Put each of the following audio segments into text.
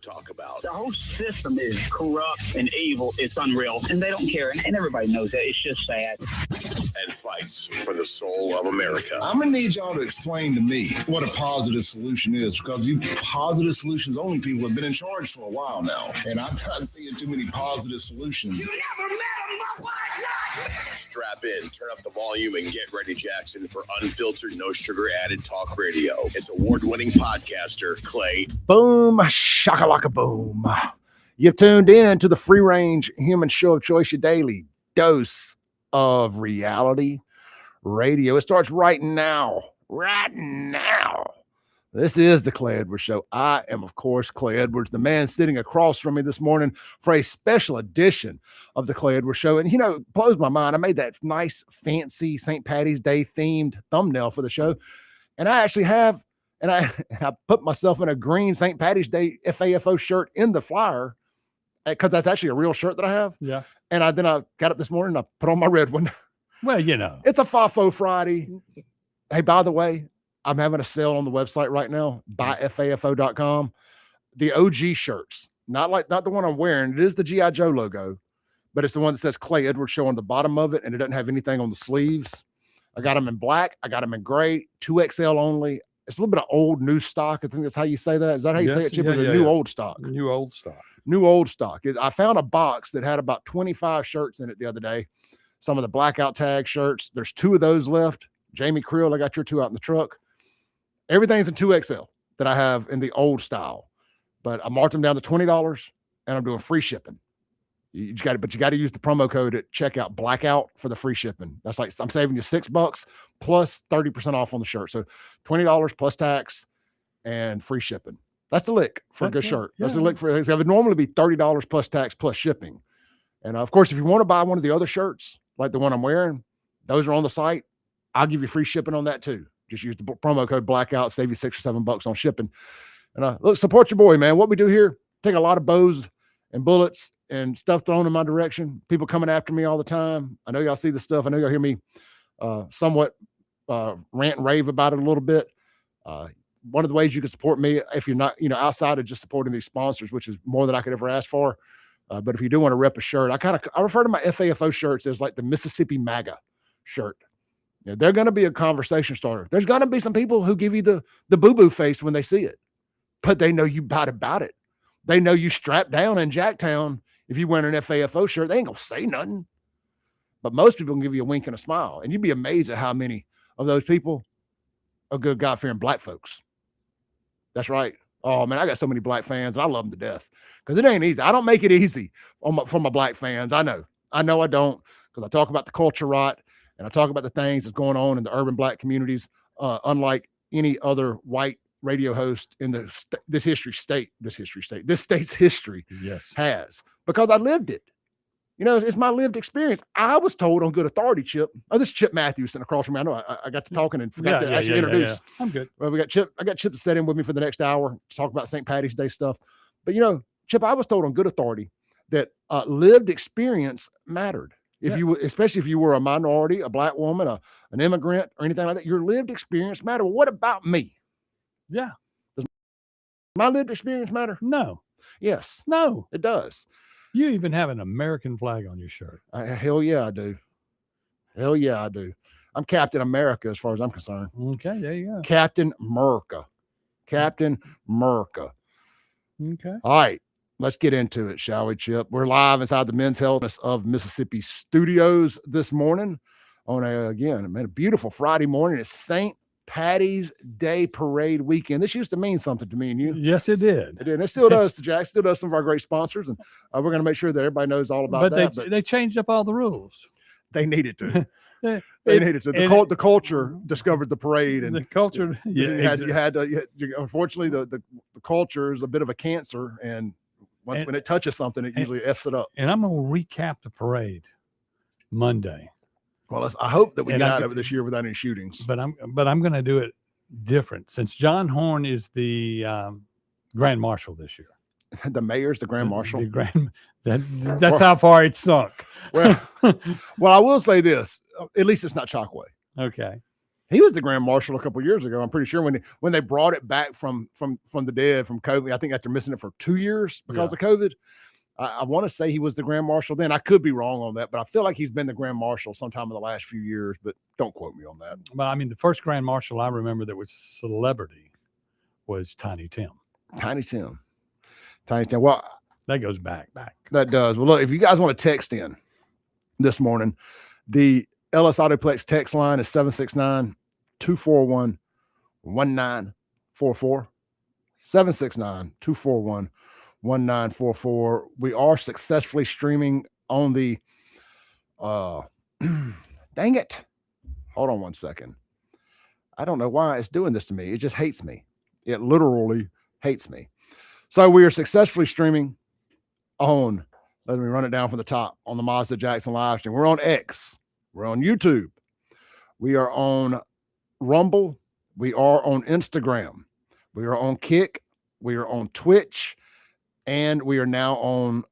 talk about. The whole system is corrupt and evil. It's unreal, and they don't care, and everybody knows that. It's just sad. And fights for the soul of America. I'm going to need y'all to explain to me what a positive solution is, because you positive solutions only people have been in charge for a while now, and I'm not seeing too many positive solutions. You never met a like Strap in, turn up the volume, and get ready, Jackson, for unfiltered, no sugar added talk radio. It's award-winning podcaster Clay. Boom, shakalaka boom. You've tuned in to the free range human show of choice, your daily dose of reality radio. It starts right now. Right now. This is the Clay Edwards Show. I am, of course, Clay Edwards, the man sitting across from me this morning for a special edition of the Clay Edwards Show. And, you know, it blows my mind. I made that nice, fancy St. Patty's Day themed thumbnail for the show. And I actually have, and I put myself in a green St. Patty's Day FAFO shirt in the flyer, because that's actually a real shirt that I have. Yeah. And I got up this morning and I put on my red one. Well, you know. It's a FAFO Friday. Hey, by the way, I'm having a sale on the website right now, buyfafo.com. The OG shirts, not the one I'm wearing. It is the G.I. Joe logo, but it's the one that says Clay Edwards Show on the bottom of it, and it doesn't have anything on the sleeves. I got them in black. I got them in gray, 2XL only. It's a little bit of old new stock. I think that's how you say that. Is that how you say it, Chip? Yeah, New old stock. New old stock. New old stock. I found a box that had about 25 shirts in it the other day. Some of the blackout tag shirts. There's 2 of those left. Jamie Creel, I got your 2 out in the truck. Everything's in 2XL that I have in the old style, but I marked them down to $20 and I'm doing free shipping. You got to use the promo code at checkout, blackout, for the free shipping. That's like, I'm saving you $6 plus 30% off on the shirt. So $20 plus tax and free shipping. That's the lick for a good shirt. That's the lick for it. It would normally be $30 plus tax plus shipping. And of course, if you want to buy one of the other shirts, like the one I'm wearing, those are on the site. I'll give you free shipping on that too. Just use the promo code blackout, save you $6 or $7 on shipping. And look, support your boy, man. What we do here, take a lot of bows and bullets and stuff thrown in my direction. People coming after me all the time. I know y'all see the stuff. I know y'all hear me somewhat rant and rave about it a little bit. One of the ways you can support me, if you're not, outside of just supporting these sponsors, which is more than I could ever ask for. But if you do want to rep a shirt, I refer to my FAFO shirts as like the Mississippi MAGA shirt. They're going to be a conversation starter. There's going to be some people who give you the boo-boo face when they see it, but they know you bad about it. They know you strapped down in Jacktown. If you wear an FAFO shirt, they ain't going to say nothing. But most people can give you a wink and a smile, and you'd be amazed at how many of those people are good God-fearing black folks. That's right. Oh, man, I got so many black fans, and I love them to death because it ain't easy. I don't make it easy for my black fans. I know I don't, because I talk about the culture right. And I talk about the things that's going on in the urban black communities, unlike any other white radio host in this state's history has, because I lived it. It's my lived experience. I was told on good authority, Chip. Oh, this is Chip Matthews sitting across from me. I know I got to talking and forgot to actually introduce. Yeah. I'm good. Well, I got Chip to sit in with me for the next hour to talk about St. Patty's Day stuff. But Chip, I was told on good authority that lived experience mattered. Especially if you were a minority, a black woman, an immigrant, or anything like that, your lived experience matter. Well, what about me? Yeah. Does my lived experience matter? No. Yes. No. It does. You even have an American flag on your shirt. Hell yeah, I do. Hell yeah, I do. I'm Captain America as far as I'm concerned. Okay, there you go. Captain America. Captain America. Okay. All right. Let's get into it, shall we, Chip? We're live inside the Men's Health of Mississippi studios this morning on a beautiful Friday morning. It's St. Patty's Day parade weekend. This used to mean something to me and you. Yes, it did. It did. And it still does to Jack. Still does some of our great sponsors. And we're going to make sure that everybody knows all about that. But they changed up all the rules. They needed to. They needed to. The culture discovered the parade, and the culture. Unfortunately, the culture is a bit of a cancer, and when it touches something, it usually F's it up. And I'm going to recap the parade Monday. Well, I hope that we got out of it this year without any shootings. But I'm going to do it different, since John Horn is the Grand Marshal this year. The mayor's the Grand Marshal. That's how far it's sunk. Well, I will say this: at least it's not Chockway. Okay. He was the Grand Marshal a couple years ago. I'm pretty sure when they brought it back from the dead from COVID. I think after missing it for 2 years because of COVID. I want to say he was the Grand Marshal then. I could be wrong on that, but I feel like he's been the Grand Marshal sometime in the last few years, but don't quote me on that. But I mean, the first Grand Marshal I remember that was celebrity was Tiny Tim. Tiny Tim. Well, that goes back. That does. Well, look, if you guys want to text in this morning, the LS Autoplex text line is 769-241-1944. 769-241-1944. We are successfully streaming on the dang it. Hold on one second. I don't know why it's doing this to me. It just hates me. It literally hates me. So we are successfully streaming on, let me run it down from the top, on the Mazda Jackson live stream. We're on X. We're on YouTube. We are on Rumble. We are on Instagram. We are on Kick. We are on Twitch. And we are now on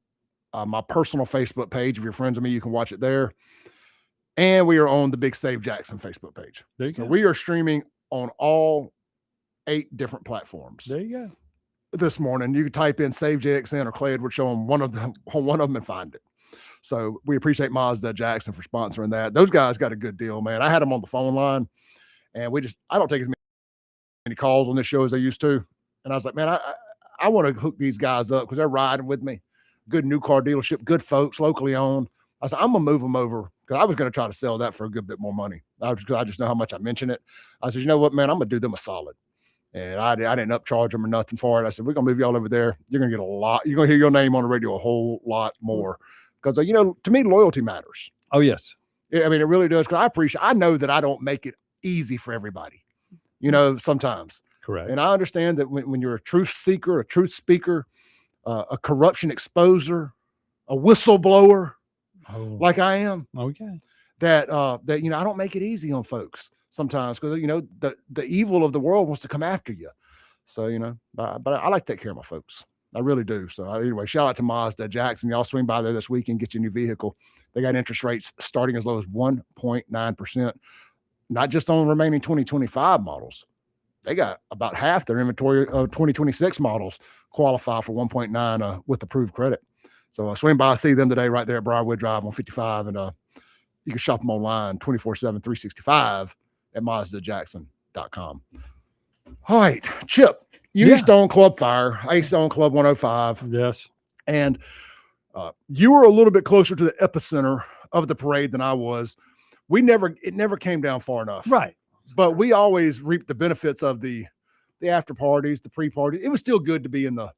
my personal Facebook page. If you're friends with me, you can watch it there. And we are on the Big Save Jackson Facebook page. So we are streaming on all 8 different platforms. There you go. This morning, you can type in Save JXN or Clay Edwards Show on one of them and find it. So we appreciate Mazda Jackson for sponsoring that. Those guys got a good deal, man. I had them on the phone line, and I don't take as many calls on this show as I used to. And I was like, man, I want to hook these guys up because they're riding with me. Good new car dealership, good folks, locally owned. I said, I'm going to move them over because I was going to try to sell that for a good bit more money. I just know how much I mention it. I said, you know what, man, I'm going to do them a solid. And I didn't upcharge them or nothing for it. I said, we're going to move y'all over there. You're going to get a lot. You're going to hear your name on the radio a whole lot more because, to me, loyalty matters. Oh, yes. I mean, it really does. Because I know that I don't make it easy for everybody, sometimes. Correct. And I understand that when you're a truth seeker, a truth speaker, a corruption exposer, a whistleblower, like I am, that I don't make it easy on folks sometimes because the evil of the world wants to come after you. So but I like to take care of my folks. I really do. So anyway, shout out to Mazda Jackson. Y'all swing by there this weekend, get your new vehicle. They got interest rates starting as low as 1.9%. Not just on remaining 2025 models. They got about half their inventory of 2026 models qualify for 1.9 with approved credit. So swing by, see them today right there at Briarwood Drive on 55. And you can shop them online 24/7, 365 at MazdaJackson.com. All right, Chip, you used to own Club Fire. I used to own Club 105. Yes. And you were a little bit closer to the epicenter of the parade than I was. It never came down far enough. Right. But we always reaped the benefits of the after parties, the pre-party. It was still good to be in the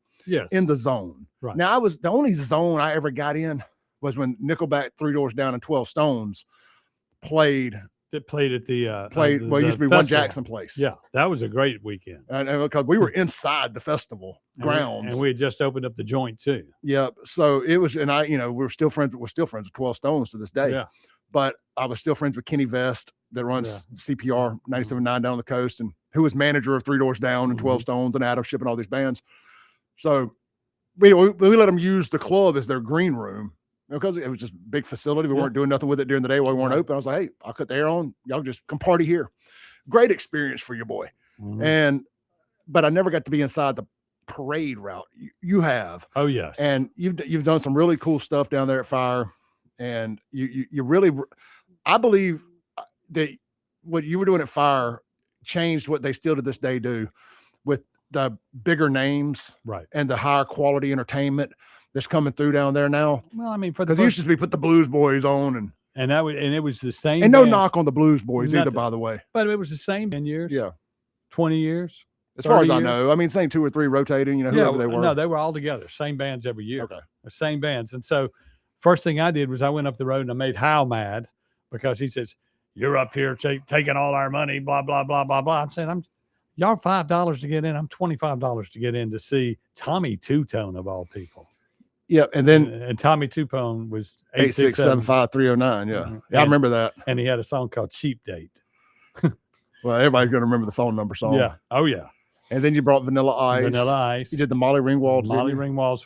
zone. Right. Now, the only zone I ever got in was when Nickelback, 3 Doors Down, and 12 Stones played. It played at the it used to be festival. One Jackson Place. Yeah, that was a great weekend. And because we were inside the festival grounds, and we had just opened up the joint too. Yeah, so it was, and we're still friends. We're still friends with 12 Stones to this day. Yeah, but I was still friends with Kenny Vest that runs CPR 97.9 down on the coast, and who was manager of 3 Doors Down and 12 Stones and Adam Ship and all these bands. So we let them use the club as their green room because it was just a big facility. We weren't doing nothing with it during the day while we weren't open. I was like, hey, I'll cut the air on. Y'all just come party here. Great experience for your boy. But I never got to be inside the parade route. You have. Oh, yes. And you've done some really cool stuff down there at Fire. And you really, I believe that what you were doing at Fire changed what they still to this day do with the bigger names, right, and the higher quality entertainment that's coming through down there now. Well, I mean, because it used to be put the Blues Boys on, and it was the same. And no knock on the Blues Boys either, by the way. But it was the same 10 years. Yeah, 20 years. As far as I know, I mean, same 2 or 3 rotating. Whoever they were. No, they were all together, same bands every year. Okay, the same bands. And so, first thing I did was I went up the road and I made Hal mad because he says, "You're up here taking all our money, blah, blah, blah, blah, blah." I'm saying, y'all $5 to get in. I'm $25 to get in to see Tommy Two-Tone of all people. Yeah, and then Tommy Two-Tone was 8675309. Yeah, yeah, I remember that. And he had a song called "Cheap Date." Well, everybody's gonna remember the phone number song. Yeah. Oh yeah. And then you brought Vanilla Ice. Vanilla Ice. You did the Molly Ringwalds. Molly Ringwalds.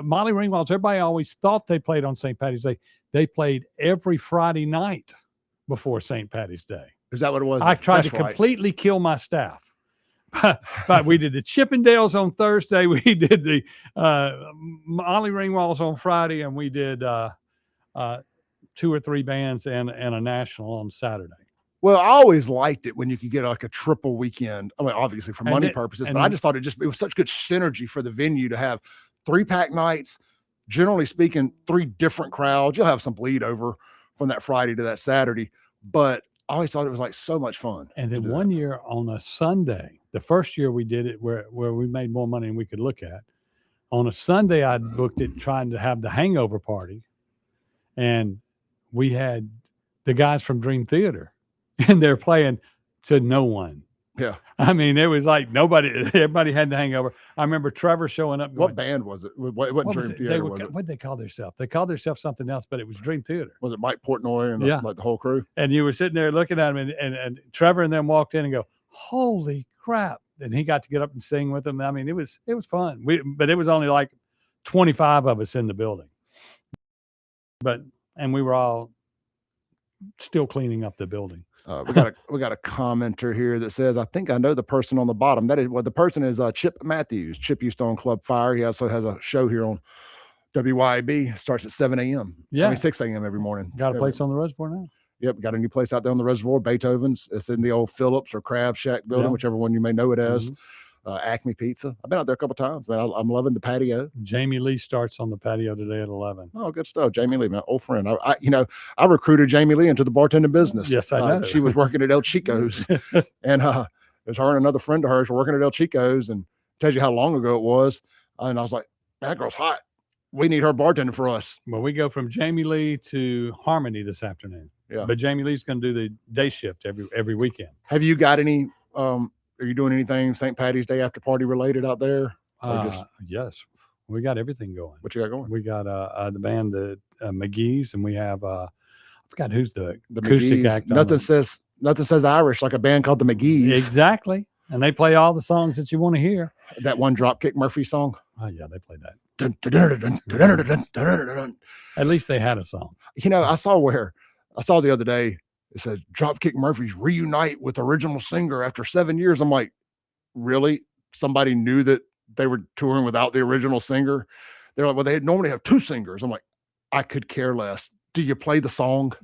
Molly Ringwalds. Everybody always thought they played on St. Patty's Day. They played every Friday night before St. Patty's Day. Is that what it was? I tried That's to right. completely kill my staff. But we did the Chippendales on Thursday. We did the Ollie Ringwalds on Friday, and we did 2 or 3 bands and a national on Saturday. Well, I always liked it when you could get like a triple weekend. I mean, obviously for money purposes, but I just thought it was such good synergy for the venue to have 3-pack nights. Generally speaking, 3 different crowds. You'll have some bleed over from that Friday to that Saturday, but I always thought it was like so much fun. And then one year on a Sunday, the first year we did it where we made more money than we could look at. On a Sunday, I booked it trying to have the hangover party, and we had the guys from Dream Theater, and they're playing to no one. Yeah. I mean, it was like everybody had the hangover. I remember Trevor showing up. What band was it? It wasn't Dream Theater, was it? What did they call themselves? They called themselves something else, but it was Dream Theater. Was it Mike Portnoy and like the whole crew? And you were sitting there looking at him, and Trevor and them walked in and go, "Holy crap!" And he got to get up and sing with them. I mean, it was fun. But it was only like 25 of us in the building. And we were all still cleaning up the building. We got a commenter here that says, I think I know the person on the bottom. That is the person is Chip Matthews. Chip used to own Club Fire. He also has a show here on WYAB. Starts at 7 a.m. Yeah. I mean 6 a.m. every morning. Got a place on the reservoir now. Yep, got a new place out there on the reservoir, Beethoven's. It's in the old Phillips or Crab Shack building, whichever one you may know it as. Acme Pizza. I've been out there a couple times, man. I'm loving the patio. Jamie Lee starts on the patio today at 11. Oh, good stuff. Jamie Lee, my old friend. I recruited Jamie Lee into the bartending business. Yes, I know. She was working at El Chico's, and it was her and another friend of hers were working at El Chico's, and tells you how long ago it was. And I was like, man, that girl's hot. We need her bartending for us. Well, we go from Jamie Lee to Harmony this afternoon. Yeah. But Jamie Lee's going to do the day shift every weekend. Have you got any? Are you doing anything St. Patty's Day after party related out there? Yes, we got everything going. What you got going? We got the band, the McGee's, and we have I forgot who's the acoustic McGee's. act. Nothing says Irish like a band called the McGee's. Exactly, and they play all the songs that you want to hear. That one Dropkick Murphy song. Oh yeah, they play that. At least they had a song. I saw the other day. It says Dropkick Murphys reunite with original singer after 7 years. I'm like, really? Somebody knew that they were touring without the original singer? They're like, well, they normally have 2 singers. I'm like, I could care less. Do you play the song?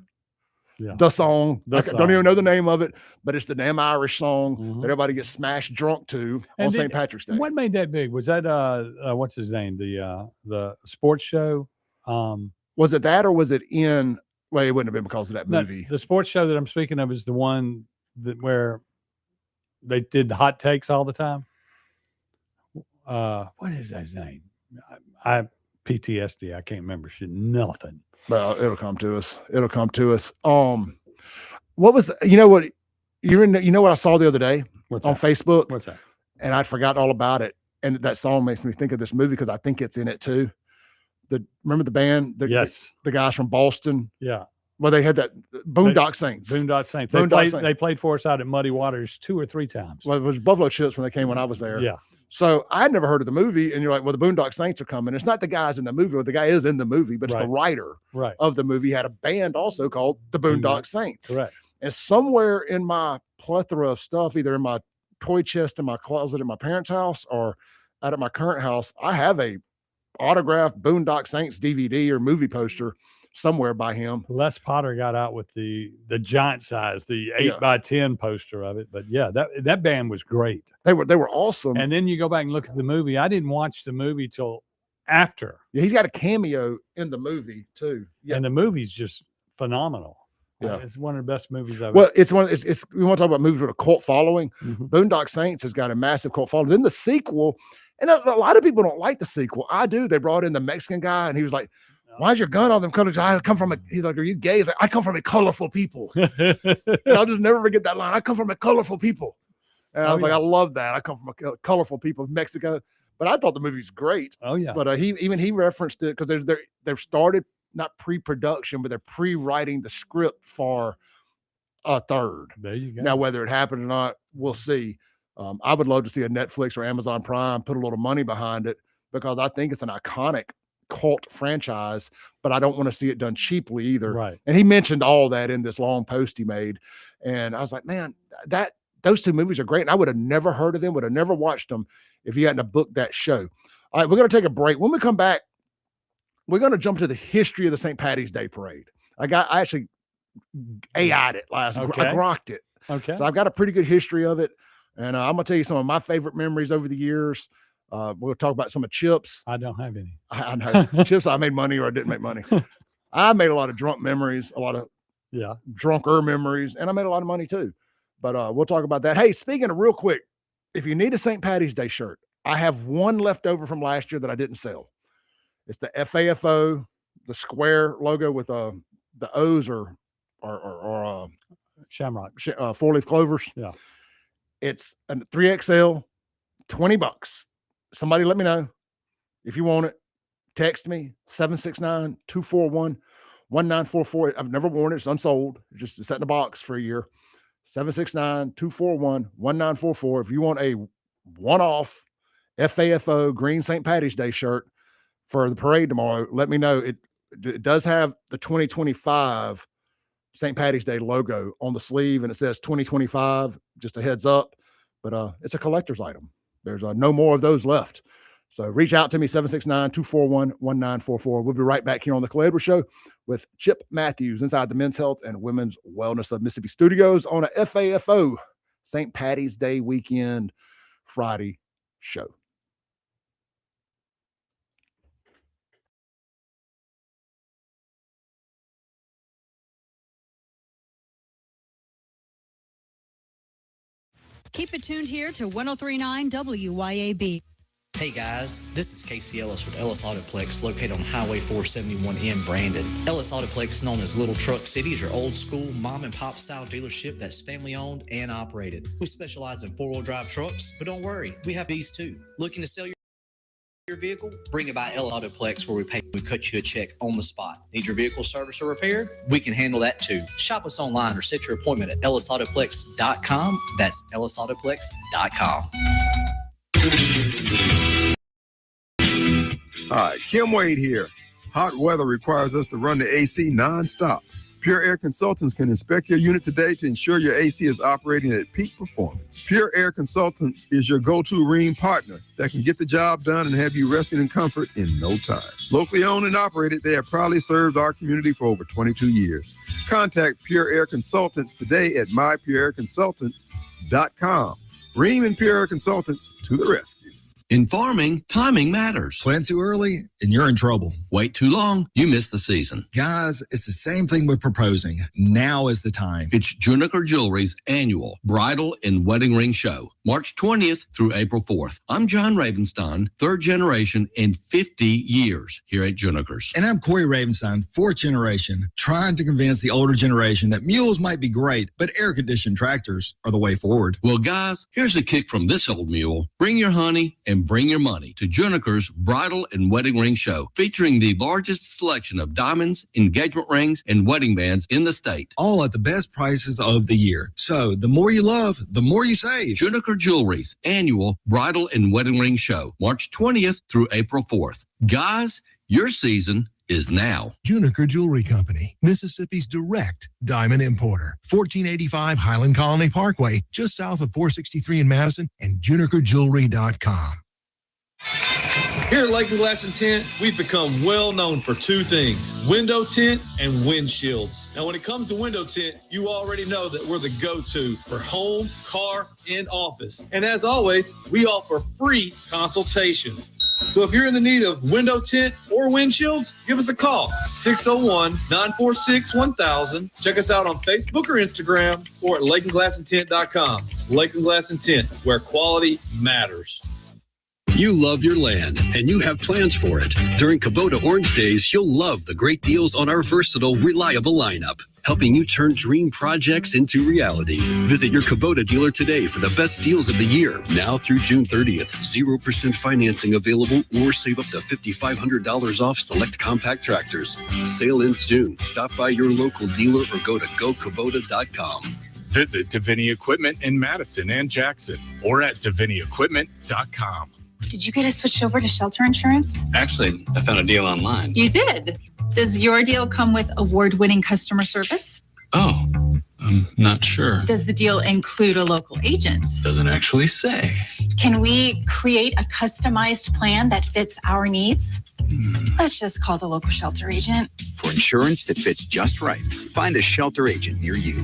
Yeah. The song. The song. Don't even know the name of it, but it's the damn Irish song that everybody gets smashed drunk to on St. Patrick's Day. What made that big? Was that what's his name? The sports show? Was it that, or was it in? Well, it wouldn't have been because of that movie. The sports show that I'm speaking of is the one where they did the hot takes all the time. What is his name? I PTSD. I can't remember shit. Nothing. Well, it'll come to us. What was what I saw the other day on Facebook? What's that? And I'd forgotten all about it. And that song makes me think of this movie because I think it's in it too. Remember the band? Yes. The guys from Boston. Yeah. Well, they had that Boondock Saints. Boondock Saints. They played for us out at Muddy Waters 2 or 3 times. Well, it was Buffalo Chips when they came when I was there. Yeah. So I had never heard of the movie, and you're like, well, the Boondock Saints are coming. It's not the guys in the movie. Well, the guy is in the movie, but it's the writer of the movie had a band also called the Boondock Saints. Correct. And somewhere in my plethora of stuff, either in my toy chest in my closet at my parents' house or out at my current house, I have a autographed Boondock Saints DVD or movie poster somewhere by him. Les Potter got out with the giant size, the 8x10 poster of it. But yeah, that band was great. They were awesome. And then you go back and look at the movie. I didn't watch the movie till after. Yeah, he's got a cameo in the movie too. Yeah. And the movie's just phenomenal. Yeah, it's one of the best movies I've. Well, it's we want to talk about movies with a cult following. Boondock Saints has got a massive cult following. Then the sequel, and a lot of people don't like the sequel. I do. They brought in the Mexican guy, and he was like, "Why's your gun on them colors?" I come from he's like, "Are you gay?" He's like, "I come from a colorful people." And I'll just never forget that line. I come from a colorful people, and I was like, I love that. I come from a colorful people of Mexico. But I thought the movie's great. Oh yeah. But he referenced it because they've started not pre-production, but they're pre-writing the script for a third. There you go. Now, whether it happened or not, we'll see. I would love to see a Netflix or Amazon Prime put a little money behind it because I think it's an iconic cult franchise, but I don't want to see it done cheaply either. Right. And he mentioned all that in this long post he made. And I was like, man, those two movies are great. And I would have never heard of them, would have never watched them if you hadn't have booked that show. All right, we're going to take a break. When we come back, we're going to jump to the history of the St. Patty's Day Parade. I actually AI'd it last night. I grokked it. Okay. So I've got a pretty good history of it. And I'm going to tell you some of my favorite memories over the years. We'll talk about some of Chips. I don't have any. I know. Chips, I made money or I didn't make money. I made a lot of drunk memories, a lot of drunker memories, and I made a lot of money too. But we'll talk about that. Hey, speaking of real quick, if you need a St. Patty's Day shirt, I have one left over from last year that I didn't sell. It's the FAFO, the square logo with the O's or Shamrock, 4-leaf clovers. Yeah. It's a 3XL, $20. Somebody let me know if you want it. Text me 769-241-1944. I've never worn it. It's unsold. It's sat in a box for a year. 769-241-1944. If you want a one-off FAFO green St. Patty's Day shirt for the parade tomorrow, let me know. It does have the 2025 St. Patty's Day logo on the sleeve, and it says 2025, just a heads up. But it's a collector's item. There's no more of those left. So reach out to me, 769-241-1944. We'll be right back here on the Clay Edwards Show with Chip Matthews inside the Men's Health and Women's Wellness of Mississippi Studios on a FAFO St. Patty's Day weekend Friday show. Keep it tuned here to 103.9 WYAB. Hey guys, this is Casey Ellis with Ellis Autoplex, located on Highway 471 in Brandon. Ellis Autoplex, known as Little Truck City, is your old school mom and pop style dealership that's family owned and operated. We specialize in 4-wheel drive trucks, but don't worry, we have these too. Looking to sell your vehicle? Bring it by Ellis Autoplex, where we cut you a check on the spot. Need your vehicle service or repaired? We can handle that too. Shop us online or set your appointment at ellisautoplex.com. That's ellisautoplex.com. Hi, Kim Wade here. Hot weather requires us to run the AC nonstop. Pure Air Consultants can inspect your unit today to ensure your AC is operating at peak performance. Pure Air Consultants is your go-to Rheem partner that can get the job done and have you resting in comfort in no time. Locally owned and operated, they have proudly served our community for over 22 years. Contact Pure Air Consultants today at mypureairconsultants.com. Rheem and Pure Air Consultants to the rescue. In farming, timing matters. Plant too early and you're in trouble. Wait too long, you miss the season. Guys, it's the same thing with proposing. Now is the time. It's Juniker Jewelry's annual Bridal and Wedding Ring Show, March 20th through April 4th. I'm John Ravenstein, third generation in 50 years here at Juniker's. And I'm Corey Ravenstein, fourth generation, trying to convince the older generation that mules might be great, but air-conditioned tractors are the way forward. Well, guys, here's a kick from this old mule. Bring your honey and bring your money to Juniker's Bridal and Wedding Ring Show, featuring the largest selection of diamonds, engagement rings, and wedding bands in the state. All at the best prices of the year. So the more you love, the more you save. Juniker Jewelry's annual Bridal and Wedding Ring Show, March 20th through April 4th. Guys, your season is now. Juniker Jewelry Company, Mississippi's direct diamond importer. 1485 Highland Colony Parkway, just south of 463 in Madison, and junikerjewelry.com. Here at Lakeland Glass and Tint, we've become well known for two things: window tint and windshields. Now, when it comes to window tint, you already know that we're the go-to for home, car, and office. And as always, we offer free consultations. So if you're in the need of window tint or windshields, give us a call, 601-946-1000. Check us out on Facebook or Instagram or at lakelandglassandtint.com. Lakeland Glass and Tint, where quality matters. You love your land, and you have plans for it. During Kubota Orange Days, you'll love the great deals on our versatile, reliable lineup, helping you turn dream projects into reality. Visit your Kubota dealer today for the best deals of the year. Now through June 30th, 0% financing available, or save up to $5,500 off select compact tractors. Sale ends soon. Stop by your local dealer or go to gokubota.com. Visit Davini Equipment in Madison and Jackson, or at daviniEquipment.com. Did you get us switched over to shelter insurance? Actually, I found a deal online. You did? Does your deal come with award-winning customer service? Oh, I'm not sure. Does the deal include a local agent? Doesn't actually say. Can we create a customized plan that fits our needs? Let's just call the local shelter agent. For insurance that fits just right, find a shelter agent near you.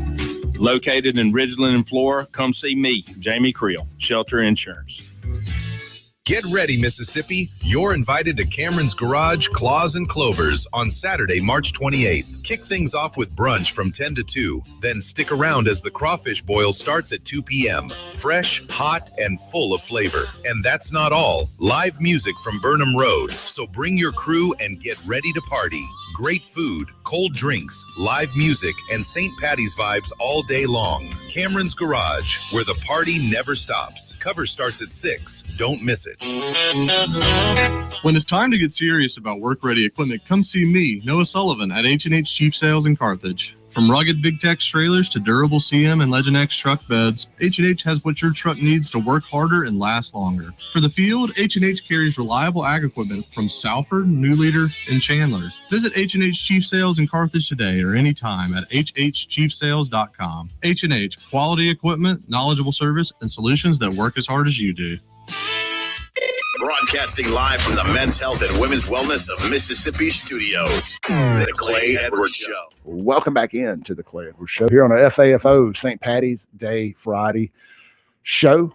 Located in Ridgeland and Flora, come see me, Jamie Creel, Shelter Insurance. Get ready, Mississippi. You're invited to Cameron's Garage, Claws and Clovers on Saturday, March 28th. Kick things off with brunch from 10 to 2. Then stick around as the crawfish boil starts at 2 p.m. Fresh, hot, and full of flavor. And that's not all. Live music from Burnham Road. So bring your crew and get ready to party. Great food, cold drinks, live music, and St. Patty's vibes all day long. Cameron's Garage, where the party never stops. Cover starts at 6. Don't miss it. When it's time to get serious about work-ready equipment, come see me, Noah Sullivan, at H&H Chief Sales in Carthage. From rugged Big Tex trailers to durable CM and Legend X truck beds, H&H has what your truck needs to work harder and last longer. For the field, H&H carries reliable ag equipment from Salford, New Leader, and Chandler. Visit H&H Chief Sales in Carthage today or anytime at hhchiefsales.com. H&H, quality equipment, knowledgeable service, and solutions that work as hard as you do. Broadcasting live from the Men's Health and Women's Wellness of Mississippi studios. The Clay Edwards Show. Welcome back in to the Clay Edwards Show here on a FAFO St. Patty's Day Friday show.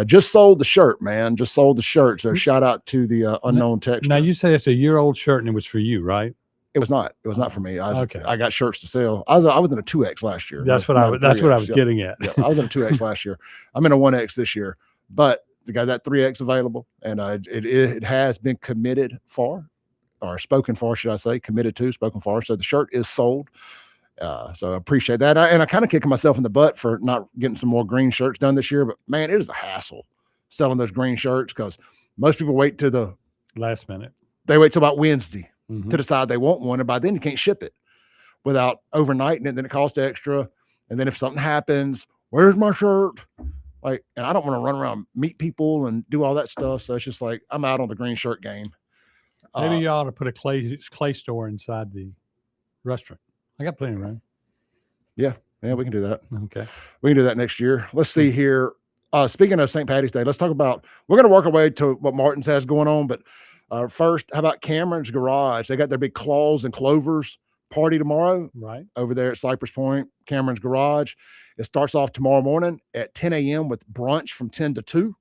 Just sold the shirt, man. Just sold the shirt. So shout out to the unknown text. Now you say it's a year-old shirt and it was for you, right? It was not. It was not for me. I got shirts to sell. I was in a 2X last year. That's what I was getting at. Yeah, I was in a 2X last year. I'm in a 1X this year, but they got that 3X available, and it has been committed for, or spoken for, should I say, committed to, spoken for. So the shirt is sold. So I appreciate that. I kind of kicking myself in the butt for not getting some more green shirts done this year, but man, it is a hassle selling those green shirts because most people wait to the last minute. They wait till about Wednesday to decide they want one, and by then you can't ship it without overnighting it. Then it costs extra, and then if something happens, where's my shirt? Like, and I don't want to run around, meet people and do all that stuff. So it's just like, I'm out on the green shirt game. Maybe you ought to put a clay store inside the restaurant. I got plenty of room. Yeah, we can do that. Okay. We can do that next year. Let's see here. Speaking of St. Patty's Day, let's talk about, we're going to work our way to what Martin's has going on. But first, how about Cameron's Garage? They got their big Claws and Clovers party tomorrow. Right. Over there at Cypress Point, Cameron's Garage. It starts off tomorrow morning at 10 a.m. with brunch from 10 to 2.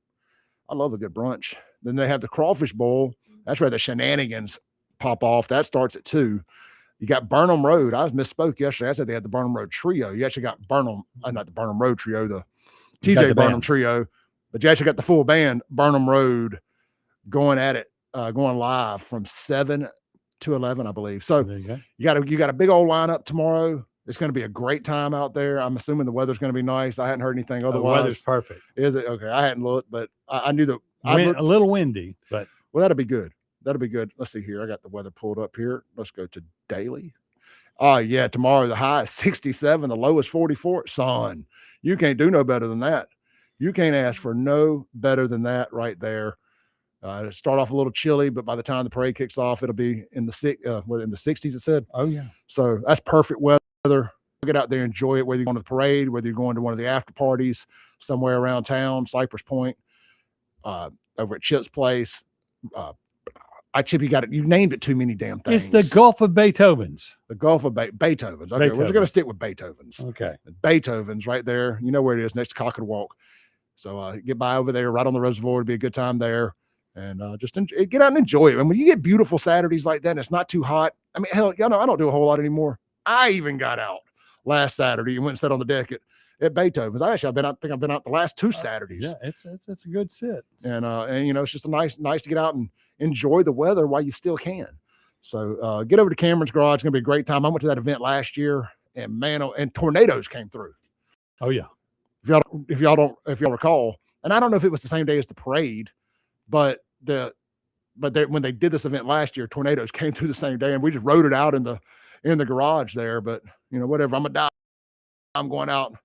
I love a good brunch. Then they have the crawfish bowl. That's where the shenanigans pop off. That starts at 2. You got Burnham Road. I misspoke yesterday. I said they had the Burnham Road Trio. You actually got not the Burnham Road Trio, the TJ Burnham Trio, but you actually got the full band, Burnham Road, going at it, going live from 7 to 11, I believe. So you got a big old lineup tomorrow. It's going to be a great time out there. I'm assuming the weather's going to be nice. I hadn't heard anything otherwise. The weather's perfect. Is it? Okay. I hadn't looked, but I knew that. A little windy, but. Well, that'll be good. That'll be good. Let's see here. I got the weather pulled up here. Let's go to daily. Yeah. Tomorrow, the high is 67. The low is 44. Son, you can't do no better than that. You can't ask for no better than that right there. It'll start off a little chilly, but by the time the parade kicks off, it'll be in the 60s, it said. Oh, yeah. So that's perfect weather. Get out there, enjoy it, whether you're going to the parade, whether you're going to one of the after parties somewhere around town, Cypress Point, over at Chip's Place. Chip, you named it too many damn things. It's the Gulf of Beethoven's. The Gulf of Beethoven's. Okay, we're just going to stick with Beethoven's. Okay. Beethoven's right there. You know where it is, next to Cock and Walk. So get by over there, right on the reservoir. It'll be a good time there. And just get out and enjoy it. And when you get beautiful Saturdays like that and it's not too hot, I mean, hell, y'all know I don't do a whole lot anymore. I even got out last Saturday and went and sat on the deck at Beethoven's. I think I've been out the last 2 Saturdays. Yeah, it's a good sit. And it's just nice to get out and enjoy the weather while you still can. So get over to Cameron's Garage. It's gonna be a great time. I went to that event last year, and man, and tornadoes came through. Oh yeah. If y'all recall, and I don't know if it was the same day as the parade, but when they did this event last year, tornadoes came through the same day, and we just rode it out in the garage there. But whatever, I'm going out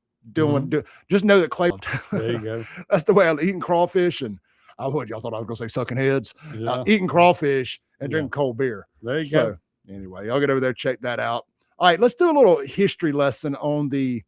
just know that Clay. There you go. That's the way I'm eating crawfish, and y'all thought I was gonna say sucking heads. Yeah. Eating crawfish and drinking cold beer. There you go. Anyway, y'all get over there, check that out. All right, let's do a little history lesson on the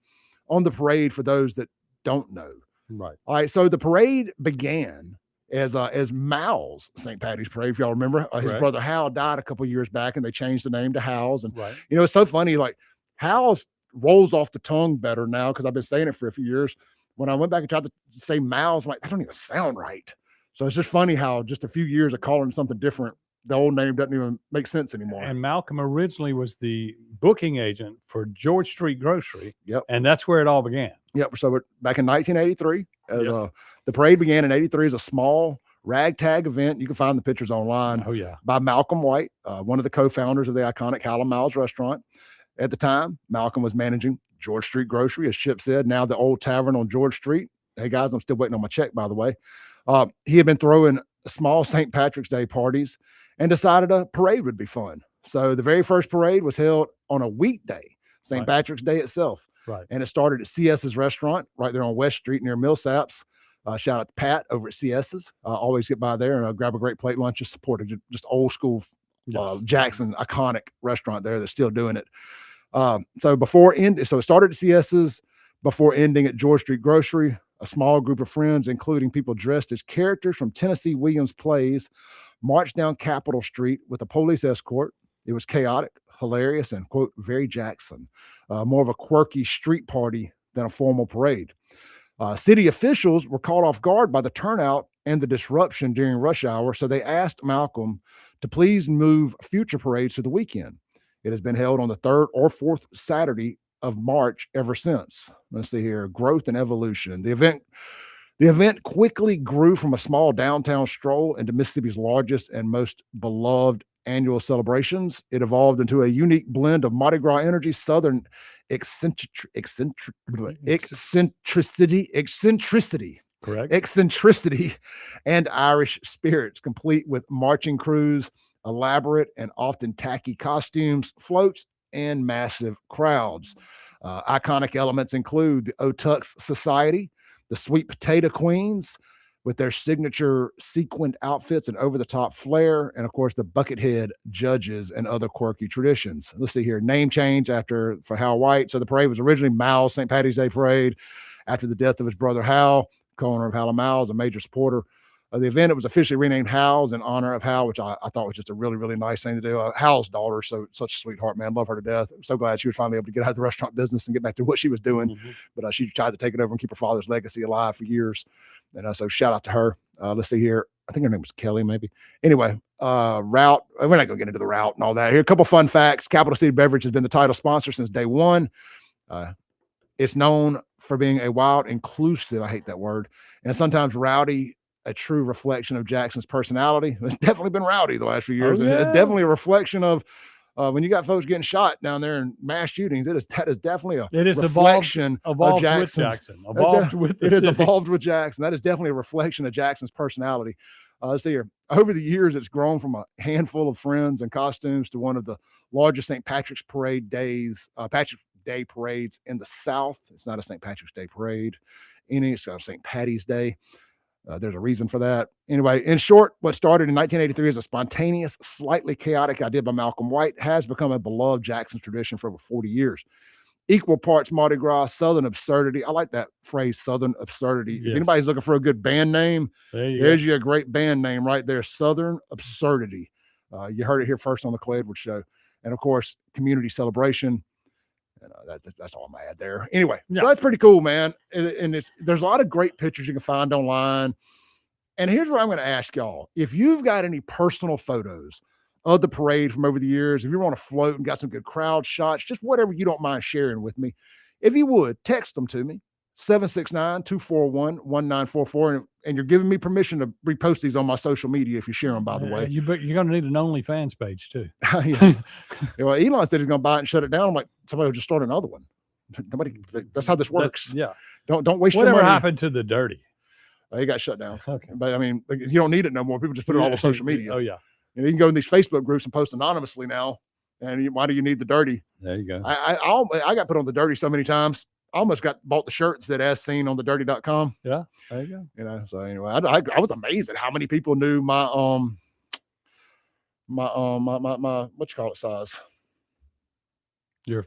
on the parade for those that don't know. Right. All right. So the parade began as Mal's St. Patty's Parade, if y'all remember. His Correct. brother Hal died a couple years back, and they changed the name to Hal's. And Right. you know, it's so funny. Like Hal's rolls off the tongue better now because I've been saying it for a few years. When I went back and tried to say Mal's, I'm like, that don't even sound right. So it's just funny how just a few years of calling something different, the old name doesn't even make sense anymore. And Malcolm originally was the booking agent for George Street Grocery. Yep. And that's where it all began. Yep. So back in 1983, Yes. the parade began in 83 as a small ragtag event. You can find the pictures online. Oh, yeah. By Malcolm White, one of the co-founders of the iconic Hal and Mal's restaurant. At the time, Malcolm was managing George Street Grocery, as Chip said, now the old tavern on George Street. Hey, guys, I'm still waiting on my check, by the way. He had been throwing small St. Patrick's Day parties and decided a parade would be fun. So the very first parade was held on a weekday, St. Right. Patrick's Day itself. Right. And it started at CS's restaurant right there on West Street near Millsaps. Shout out to Pat over at CS's. Always get by there and grab a great plate lunch. Just support it. Just old school Jackson iconic restaurant there that's still doing it. So it started at CS's before ending at George Street Grocery. A small group of friends, including people dressed as characters from Tennessee Williams plays, marched down Capitol Street with a police escort. It was chaotic, hilarious, and, quote, very Jackson. More of a quirky street party than a formal parade. City officials were caught off guard by the turnout and the disruption during rush hour, so they asked Malcolm to please move future parades to the weekend. It has been held on the third or fourth Saturday of March ever since. Let's see here. Growth and evolution. The event quickly grew from a small downtown stroll into Mississippi's largest and most beloved annual celebrations. It evolved into a unique blend of Mardi Gras energy, Southern eccentricity, Correct. eccentricity, and Irish spirits, complete with marching crews, elaborate and often tacky costumes, floats, and massive crowds. Iconic elements include the O'Tuck's Society, the Sweet Potato Queens with their signature sequined outfits and over-the-top flair, and of course the Buckethead judges and other quirky traditions. Let's see here. Name change for Hal White. So the parade was originally Mal's St. Patty's Day Parade. After the death of his brother Hal, co-owner of Hal and Mal's, a major supporter of the event, it was officially renamed Hal's in honor of Hal, which I thought was just a really, really nice thing to do. Hal's daughter, such a sweetheart, man. Love her to death. I'm so glad she was finally able to get out of the restaurant business and get back to what she was doing. Mm-hmm. But she tried to take it over and keep her father's legacy alive for years. And so shout out to her. Let's see here. I think her name was Kelly, maybe. Anyway, route. We're not going to get into the route and all that. Here, a couple fun facts. Capital City Beverage has been the title sponsor since day one. It's known for being a wild, inclusive, I hate that word, and sometimes rowdy, a true reflection of Jackson's personality. It's definitely been rowdy the last few years. Oh, yeah. It's definitely a reflection of when you got folks getting shot down there in mass shootings. That is definitely a reflection evolved of with Jackson. Evolved with the It has city. evolved with Jackson. That is definitely a reflection of Jackson's personality. Let's see here. Over the years, it's grown from a handful of friends and costumes to one of the largest St. Patrick's Patrick's Day parades in the South. It's not a St. Patrick's Day parade. It's got a St. Patty's Day. There's a reason for that. Anyway, in short, what started in 1983 as a spontaneous, slightly chaotic idea by Malcolm White has become a beloved Jackson tradition for over 40 years. Equal parts Mardi Gras, Southern absurdity. I like that phrase, Southern absurdity. Yes. If anybody's looking for a good band name, There's you a great band name right there, Southern absurdity. You heard it here first on the Clay Edwards Show. And of course, community celebration. And that's all I'm gonna add there. Anyway, so that's pretty cool, man. And there's a lot of great pictures you can find online. And here's what I'm going to ask y'all: if you've got any personal photos of the parade from over the years, if you're on a float and got some good crowd shots, just whatever you don't mind sharing with me, if you would text them to me, 769-241-1944, and you're giving me permission to repost these on my social media if you share them, by the way. You're going to need an OnlyFans page too. Yeah. Well, Elon said he's going to buy it and shut it down. I'm like, somebody will just start another one. That's how this works. Don't waste your money. Whatever happened to the dirty? He got shut down. Okay. But I mean, you don't need it no more. People just put it all on social media. Oh yeah. You can go in these Facebook groups and post anonymously now. And why do you need the dirty? There you go. I got put on the dirty so many times. I almost bought the shirts that as seen on the dirty.com. Yeah, there you go. So anyway, I was amazed at how many people knew my what you call it size. Your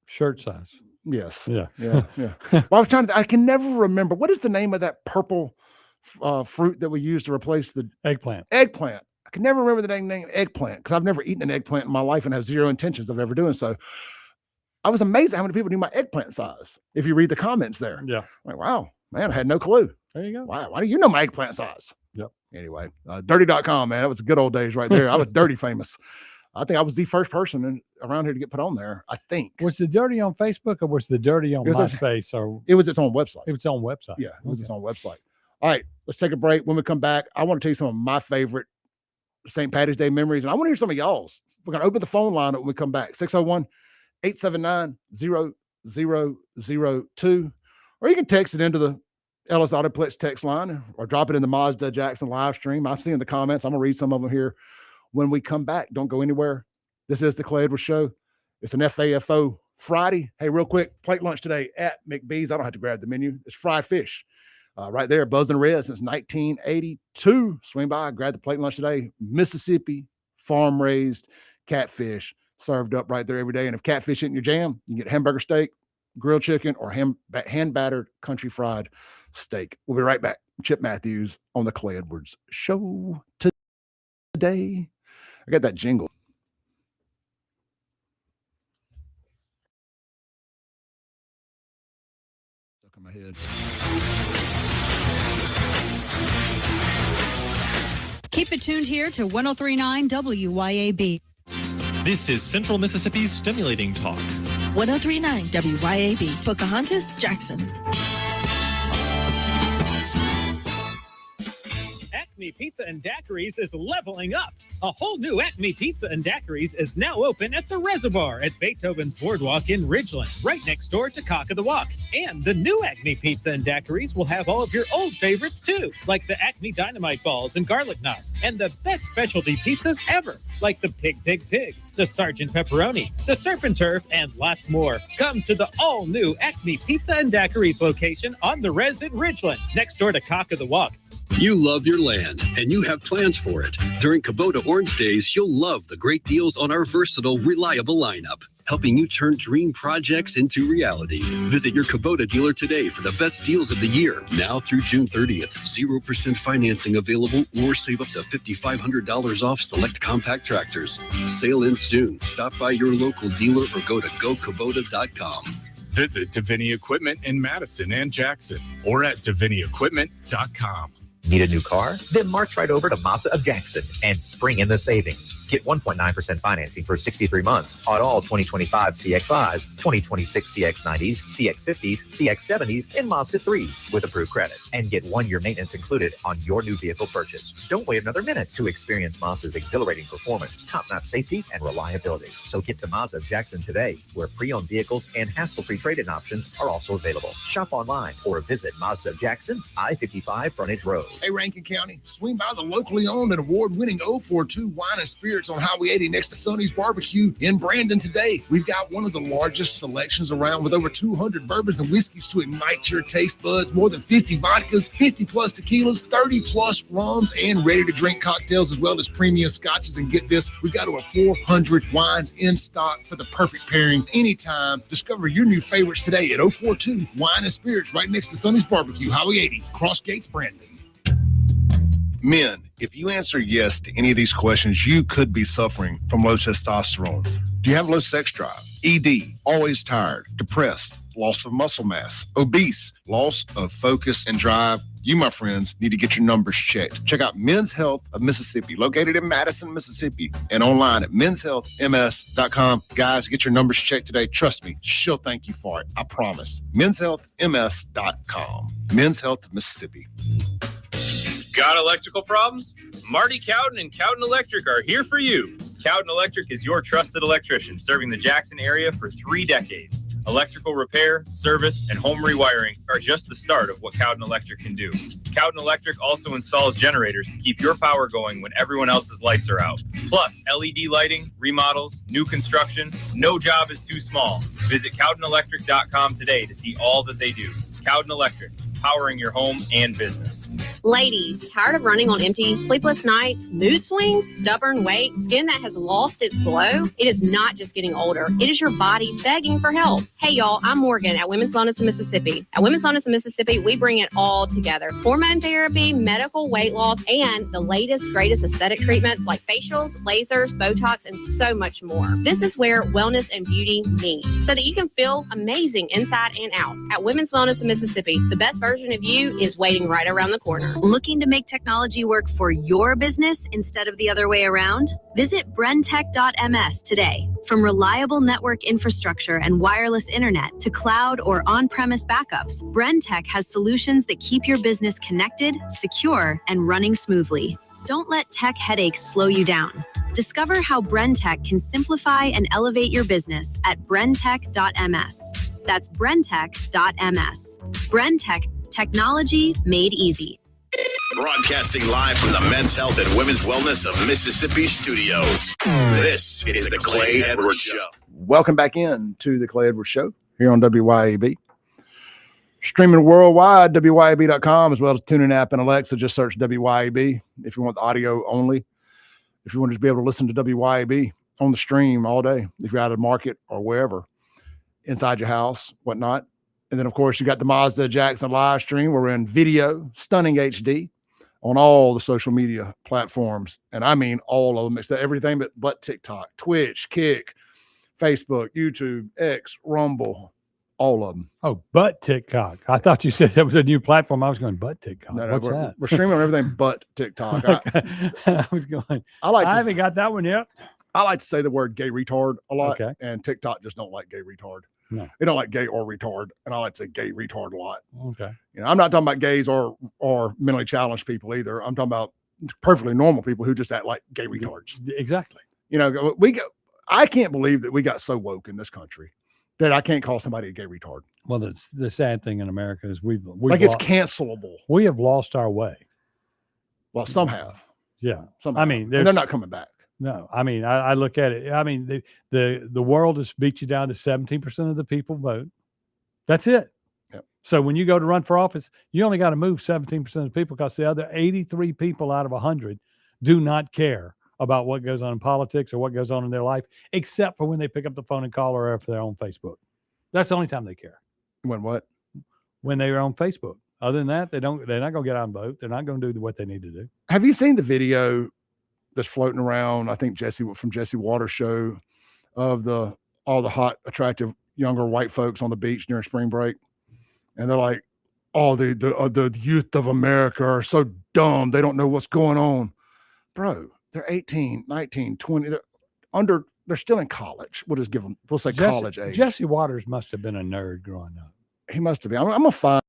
shirt size. Yes. Yeah. Yeah. Well, I was I can never remember. What is the name of that purple fruit that we use to replace the eggplant? Eggplant. I can never remember the name eggplant because I've never eaten an eggplant in my life and have zero intentions of ever doing so. I was amazed at how many people knew my eggplant size. If you read the comments there. Yeah. Like, wow, man, I had no clue. There you go. Wow. Why do you know my eggplant size? Yep. Anyway, dirty.com, man. That was the good old days right there. I was dirty famous. I think I was the first person around here to get put on there. I think. Was the dirty on Facebook or was the dirty on MySpace? It was its own website. It was its own website. Yeah, it was its own website. All right, let's take a break. When we come back, I want to tell you some of my favorite St. Patty's Day memories, and I want to hear some of y'all's. We're going to open the phone line when we come back. 601-879-0002. Or you can text it into the Ellis Autoplex text line or drop it in the Mazda Jackson live stream. I've seen the comments. I'm going to read some of them here when we come back. Don't go anywhere. This is the Clay Edwards Show. It's an FAFO Friday. Hey, real quick, plate lunch today at McBee's. I don't have to grab the menu. It's fried fish. Right there, Buzz and Red since 1982. Swing by, grab the plate lunch today. Mississippi farm-raised catfish served up right there every day. And if catfish isn't your jam, you can get hamburger steak, grilled chicken, or hand-battered country fried steak. We'll be right back. Chip Matthews on the Clay Edwards Show today. I got that jingle. Stuck in my head. Keep it tuned here to 103.9 WYAB. This is Central Mississippi's Stimulating Talk. 103.9 WYAB. Pocahontas, Jackson. Acme Pizza and Daiquiris is leveling up. A whole new Acme Pizza and Daiquiris is now open at the Reservoir at Beethoven's Boardwalk in Ridgeland, right next door to Cock of the Walk. And the new Acme Pizza and Daiquiris will have all of your old favorites too, like the Acme Dynamite Balls and Garlic Knots, and the best specialty pizzas ever, like the Pig, the Sergeant Pepperoni, the Surf and Turf, and lots more. Come to the all-new Acme Pizza and Daiquiris location on the Res in Ridgeland, next door to Cock of the Walk. You love your land, and you have plans for it. During Kubota Orange Days, you'll love the great deals on our versatile, reliable lineup, helping you turn dream projects into reality. Visit your Kubota dealer today for the best deals of the year. Now through June 30th, 0% financing available or save up to $5,500 off select compact tractors. Sale ends soon. Stop by your local dealer or go to gokubota.com. Visit Davini Equipment in Madison and Jackson or at DaviniEquipment.com. Need a new car? Then march right over to Mazda of Jackson and spring in the savings. Get 1.9% financing for 63 months on all 2025 CX-5s, 2026 CX-90s, CX-50s, CX-70s, and Mazda 3s with approved credit. And get 1-year maintenance included on your new vehicle purchase. Don't wait another minute to experience Mazda's exhilarating performance, top-notch safety, and reliability. So get to Mazda of Jackson today, where pre-owned vehicles and hassle-free trade-in options are also available. Shop online or visit Mazda of Jackson, I-55 Frontage Road. Hey, Rankin County, swing by the locally owned and award-winning 042 Wine and Spirits on Highway 80 next to Sonny's Barbecue in Brandon today. We've got one of the largest selections around with over 200 bourbons and whiskeys to ignite your taste buds, more than 50 vodkas, 50-plus tequilas, 30-plus rums, and ready-to-drink cocktails, as well as premium scotches. And get this, we've got over 400 wines in stock for the perfect pairing anytime. Discover your new favorites today at 042 Wine and Spirits right next to Sonny's Barbecue, Highway 80, Cross Gates, Brandon. Men, if you answer yes to any of these questions, you could be suffering from low testosterone. Do you have low sex drive? ED, always tired, depressed, loss of muscle mass, obese, loss of focus and drive? You, my friends, need to get your numbers checked. Check out Men's Health of Mississippi, located in Madison, Mississippi, and online at menshealthms.com. Guys, get your numbers checked today. Trust me, she'll thank you for it. I promise. menshealthms.com. Men's Health of Mississippi. Got electrical problems? Marty Cowden and Cowden Electric are here for you. Cowden Electric is your trusted electrician, serving the Jackson area for 3 decades. Electrical repair, service, and home rewiring are just the start of what Cowden Electric can do. Cowden Electric also installs generators to keep your power going when everyone else's lights are out. Plus, LED lighting, remodels, new construction, no job is too small. Visit CowdenElectric.com today to see all that they do. Cowden Electric, powering your home and business. Ladies, tired of running on empty, sleepless nights, mood swings, stubborn weight, skin that has lost its glow? It is not just getting older. It is your body begging for help. Hey, y'all, I'm Morgan at Women's Wellness in Mississippi. At Women's Wellness in Mississippi, we bring it all together. Hormone therapy, medical weight loss, and the latest, greatest aesthetic treatments like facials, lasers, Botox, and so much more. This is where wellness and beauty meet so that you can feel amazing inside and out. At Women's Wellness in Mississippi, the best version of you is waiting right around the corner. Looking to make technology work for your business instead of the other way around? Visit brentech.ms today. From reliable network infrastructure and wireless internet to cloud or on-premise backups, Brentech has solutions that keep your business connected, secure, and running smoothly. Don't let tech headaches slow you down. Discover how Brentech can simplify and elevate your business at brentech.ms. That's brentech.ms. Brentech, technology made easy. Broadcasting live from the Men's Health and Women's Wellness of Mississippi studio. This is the Clay Edwards Show. Welcome back in to the Clay Edwards Show here on WYAB. Streaming worldwide, WYAB.com, as well as TuneIn app and Alexa. Just search WYAB if you want the audio only. If you want to just be able to listen to WYAB on the stream all day, if you're out of the market or wherever, inside your house, whatnot. And then, of course, you got the Mazda Jackson live stream. We're in video, stunning HD, on all the social media platforms. And I mean all of them. It's everything but TikTok, Twitch, Kick, Facebook, YouTube, X, Rumble, all of them. Oh, but TikTok. I thought you said that was a new platform. I was going, but TikTok. No, what's that? We're streaming on everything but TikTok. I was going, I haven't got that one yet. I like to say the word gay retard a lot. Okay. And TikTok just don't like gay retard. No. They don't like gay or retard. And I like to say gay retard a lot. Okay. You know, I'm not talking about gays or mentally challenged people either. I'm talking about perfectly normal people who just act like gay retards. Exactly. You know, I can't believe that we got so woke in this country that I can't call somebody a gay retard. Well, the sad thing in America is we've like it's cancelable. We have lost our way. Well, some have. Yeah. Some I have. mean, and they're not coming back. No, I mean, I look at it. I mean, the world has beat you down to 17% of the people vote. That's it. Yep. So when you go to run for office, you only got to move 17% of the people because the other 83 people out of 100 do not care about what goes on in politics or what goes on in their life, except for when they pick up the phone and call or if they're on Facebook. That's the only time they care. When what? When they are on Facebook. Other than that, they're not going to get out and vote. They're not going to do what they need to do. Have you seen the video that's floating around? I think from Jesse Waters' show of all the hot, attractive, younger white folks on the beach during spring break. And they're like, oh, the youth of America are so dumb. They don't know what's going on. Bro, they're 18, 19, 20. They're still in college. We'll say college age. Jesse Waters must have been a nerd growing up. He must have been. I'm going to find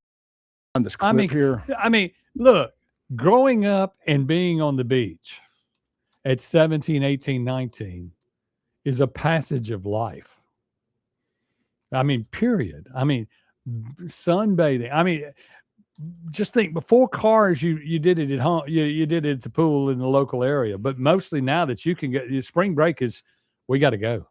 this clip here. I mean, look, growing up and being on the beach at 17, 18, 19 is a passage of life. I mean, period. I mean, sunbathing. I mean, just think, before cars, you did it at home. You did it at the pool in the local area. But mostly now that you can get, spring break is, we got to go.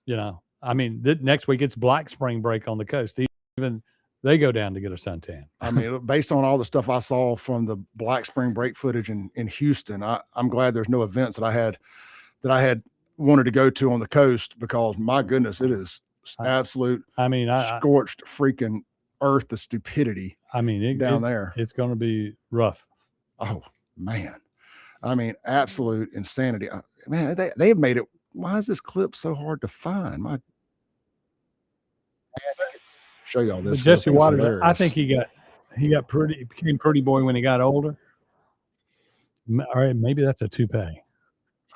You know, I mean, next week it's Black Spring Break on the coast. Even they go down to get a suntan. I mean, based on all the stuff I saw from the Black Spring Break footage in Houston, I'm glad there's no events that I had wanted to go to on the coast, because my goodness, it is absolute. I mean, scorched freaking earth, the stupidity. I mean, down there, it's going to be rough. Oh man, I mean, absolute insanity. Man, they have made it. Why is this clip so hard to find? Show y'all this. But Jesse Waters, I think he became pretty boy when he got older. All right, maybe that's a toupee.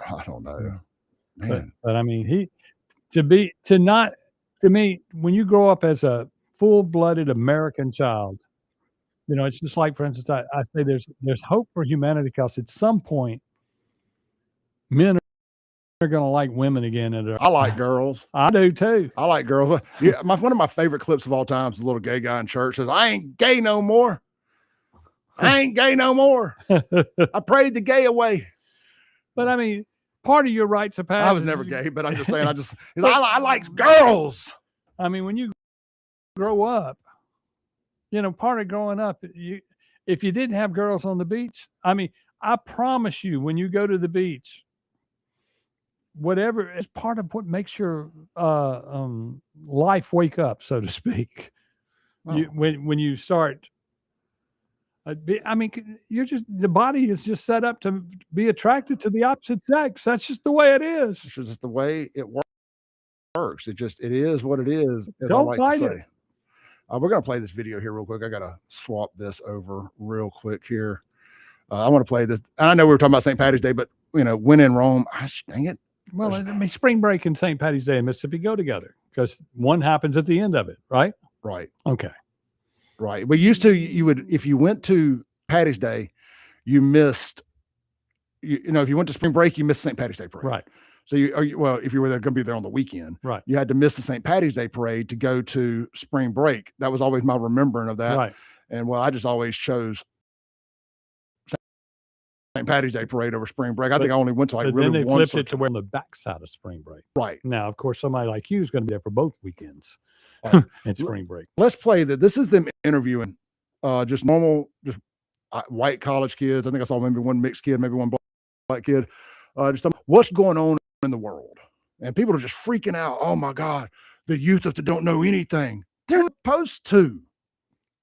I don't know, man. But I mean, to me, when you grow up as a full-blooded American child, you know, it's just like, for instance, I say there's hope for humanity, because at some point, men are going to like women again. I like girls. I do too. I like girls. Yeah, one of my favorite clips of all time is the little gay guy in church says, "I ain't gay no more. I ain't gay no more. I prayed the gay away." But I mean, part of your rites of passage. I was never gay, but I'm just saying, I like girls. I mean, when you grow up, you know, part of growing up, if you didn't have girls on the beach, I mean, I promise you, when you go to the beach, whatever is part of what makes your life wake up, so to speak. Oh. When you start, I mean, you're just the body is just set up to be attracted to the opposite sex. That's just the way it is. It's just the way it works. It is what it is, as Don't I like fight to it. say. We're gonna play this video here real quick. I gotta swap this over real quick here. I want to play this. And I know we were talking about St. Patty's Day, but when in Rome, dang it. Well, I mean, spring break and St. Patty's Day in Mississippi go together because one happens at the end of it, right? Right. Okay. Right. But used to, you would, if you went to Patty's Day, you missed, if you went to spring break, you missed St. Patty's Day parade. Right. So if you were going to be there on the weekend, right, you had to miss the St. Patty's Day parade to go to spring break. That was always my remembering of that. Right. And I just always chose St. Patty's Day parade over spring break. I think I only went to but really then they one. flipped it to where on the backside of spring break. Right. Now, of course, somebody like you is going to be there for both weekends and spring break. Let's play that. This is them interviewing just normal, just white college kids. I think I saw maybe one mixed kid, maybe one black kid. Just what's going on in the world. And people are just freaking out. Oh my God, the youth of don't know anything. They're not supposed to.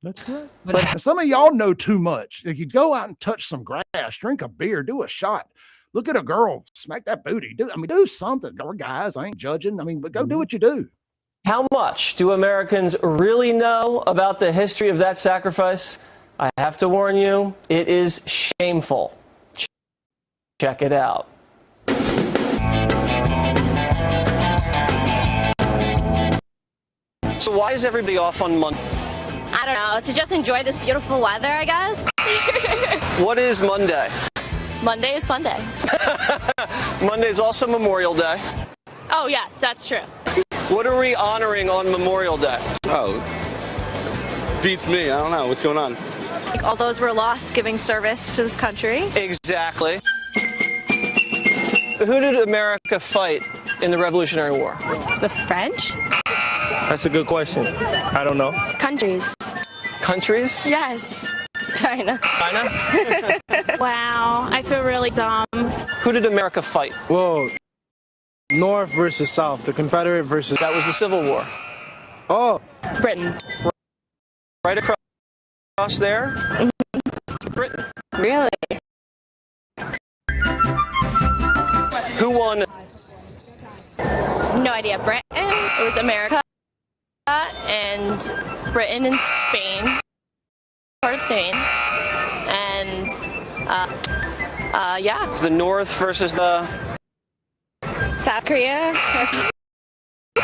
That's correct. But some of y'all know too much. If you go out and touch some grass, drink a beer, do a shot, look at a girl, smack that booty. Do something. Or guys, I ain't judging. But go do what you do. How much do Americans really know about the history of that sacrifice? I have to warn you, it is shameful. Check it out. So why is everybody off on Monday? I don't know, to just enjoy this beautiful weather, I guess. What is Monday? Monday is fun day. Monday is also Memorial Day. Oh, yes, that's true. What are we honoring on Memorial Day? Oh, beats me. I don't know. What's going on? All those were lost giving service to this country. Exactly. Who did America fight in the Revolutionary War? The French? That's a good question. I don't know. Countries. Countries? Yes. China. China? Wow, I feel really dumb. Who did America fight? Whoa. North versus South, the Confederate versus... That was the Civil War. Oh. Britain. Right across there? Britain. Really? Who won? No idea. Britain. It was America and Britain and Spain. Part of Spain. And, yeah. The North versus the... South Korea. Do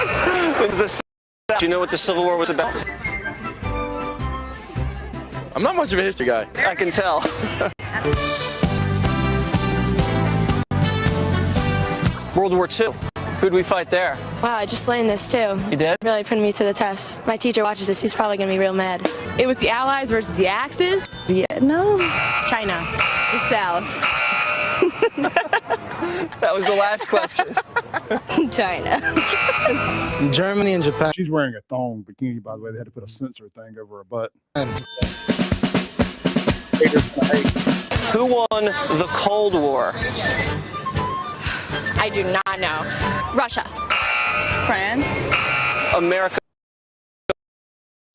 you know what the Civil War was about? I'm not much of a history guy. I can tell. World War II. Who'd we fight there? Wow, I just learned this too. You did? Really putting me to the test. My teacher watches this, he's probably going to be real mad. It was the Allies versus the Axis. Vietnam? China. The South. That was the last question. China. Germany and Japan. She's wearing a thong bikini, by the way. They had to put a sensor thing over her butt. Who won the Cold War? I do not know. Russia. France. America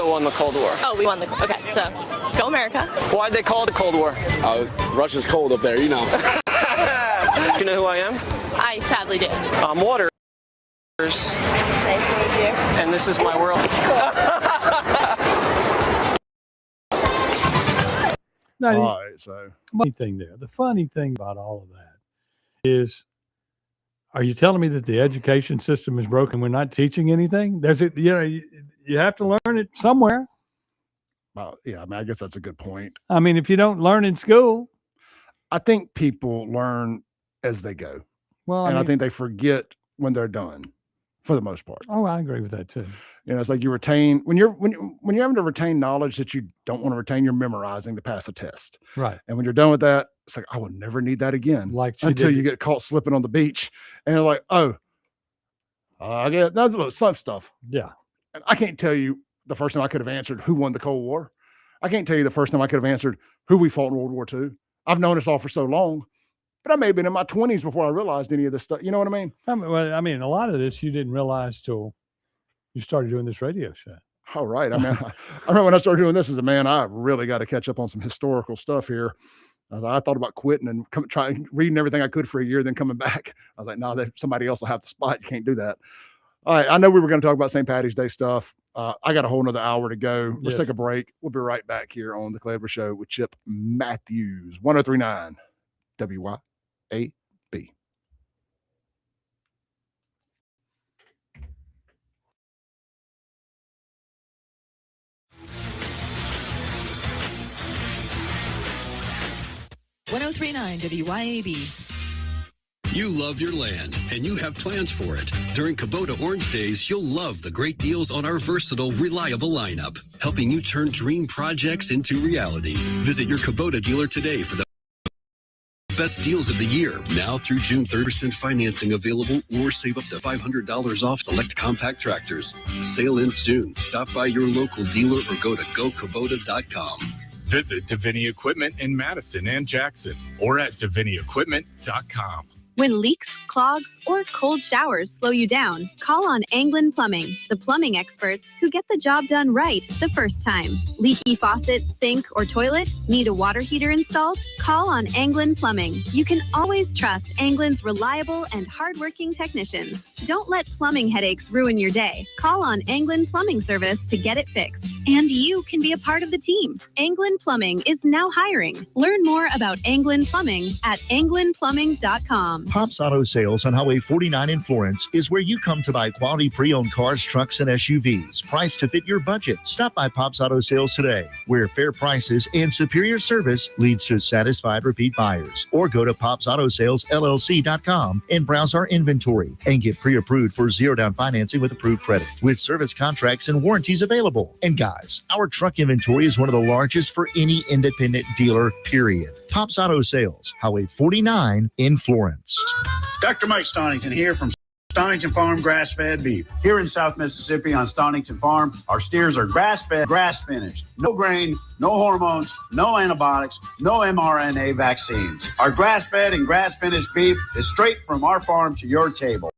won the Cold War. Oh, we won the... Okay, so go America. Why'd they call it the Cold War? Russia's cold up there, you know. Do you know who I am? I sadly do. I'm Waters. Nice to meet you. And this is my world. Now, All right, so the funny thing about all of that is, are you telling me that the education system is broken? We're not teaching anything? You have to learn it somewhere. Well, yeah, I guess that's a good point. I mean, if you don't learn in school, I think people learn as they go. Well, I think they forget when they're done, for the most part. Oh, I agree with that too. It's like you retain when you're having to retain knowledge that you don't want to retain, you're memorizing to pass a test. Right. And when you're done with that, it's like, I will never need that again. Until you get caught slipping on the beach, and you're like, oh, I get that's a little some stuff. Yeah. And I can't tell you the first time I could have answered who won the Cold War. I can't tell you the first time I could have answered who we fought in World War II. I've known us all for so long, but I may have been in my 20s before I realized any of this stuff. You know what I mean? I mean, a lot of this you didn't realize till you started doing this radio show. All right. I mean, I remember when I started doing this as a man, I really got to catch up on some historical stuff here. I thought about quitting and trying reading everything I could for a year, then coming back. I was like, no, somebody else will have the spot. You can't do that. All right. I know we were going to talk about St. Patty's Day stuff. I got a whole nother hour to go. Let's take a break. We'll be right back here on the Clever Show with Chip Matthews, 1039 WYAB. 1039 WYAB. You love your land, and you have plans for it. During Kubota Orange Days, you'll love the great deals on our versatile, reliable lineup, helping you turn dream projects into reality. Visit your Kubota dealer today for the best deals of the year. Now through June, 30% financing available, or save up to $500 off select compact tractors. Sale ends soon. Stop by your local dealer or go to gokubota.com. Visit Davini Equipment in Madison and Jackson, or at daviniaequipment.com. When leaks, clogs, or cold showers slow you down, call on Anglin Plumbing, the plumbing experts who get the job done right the first time. Leaky faucet, sink, or toilet? Need a water heater installed? Call on Anglin Plumbing. You can always trust Anglin's reliable and hardworking technicians. Don't let plumbing headaches ruin your day. Call on Anglin Plumbing Service to get it fixed. And you can be a part of the team. Anglin Plumbing is now hiring. Learn more about Anglin Plumbing at anglinplumbing.com. Pops Auto Sales on Highway 49 in Florence is where you come to buy quality pre-owned cars, trucks, and SUVs, priced to fit your budget. Stop by Pops Auto Sales today, where fair prices and superior service leads to satisfied repeat buyers. Or go to popsautosales.llc.com and browse our inventory and get pre-approved for zero-down financing with approved credit, with service contracts and warranties available. And guys, our truck inventory is one of the largest for any independent dealer, period. Pops Auto Sales, Highway 49 in Florence. Dr. Mike Stonington here from Stonington Farm Grass-Fed Beef. Here in South Mississippi on Stonington Farm, our steers are grass-fed, grass-finished. No grain, no hormones, no antibiotics, no mRNA vaccines. Our grass-fed and grass-finished beef is straight from our farm to your table.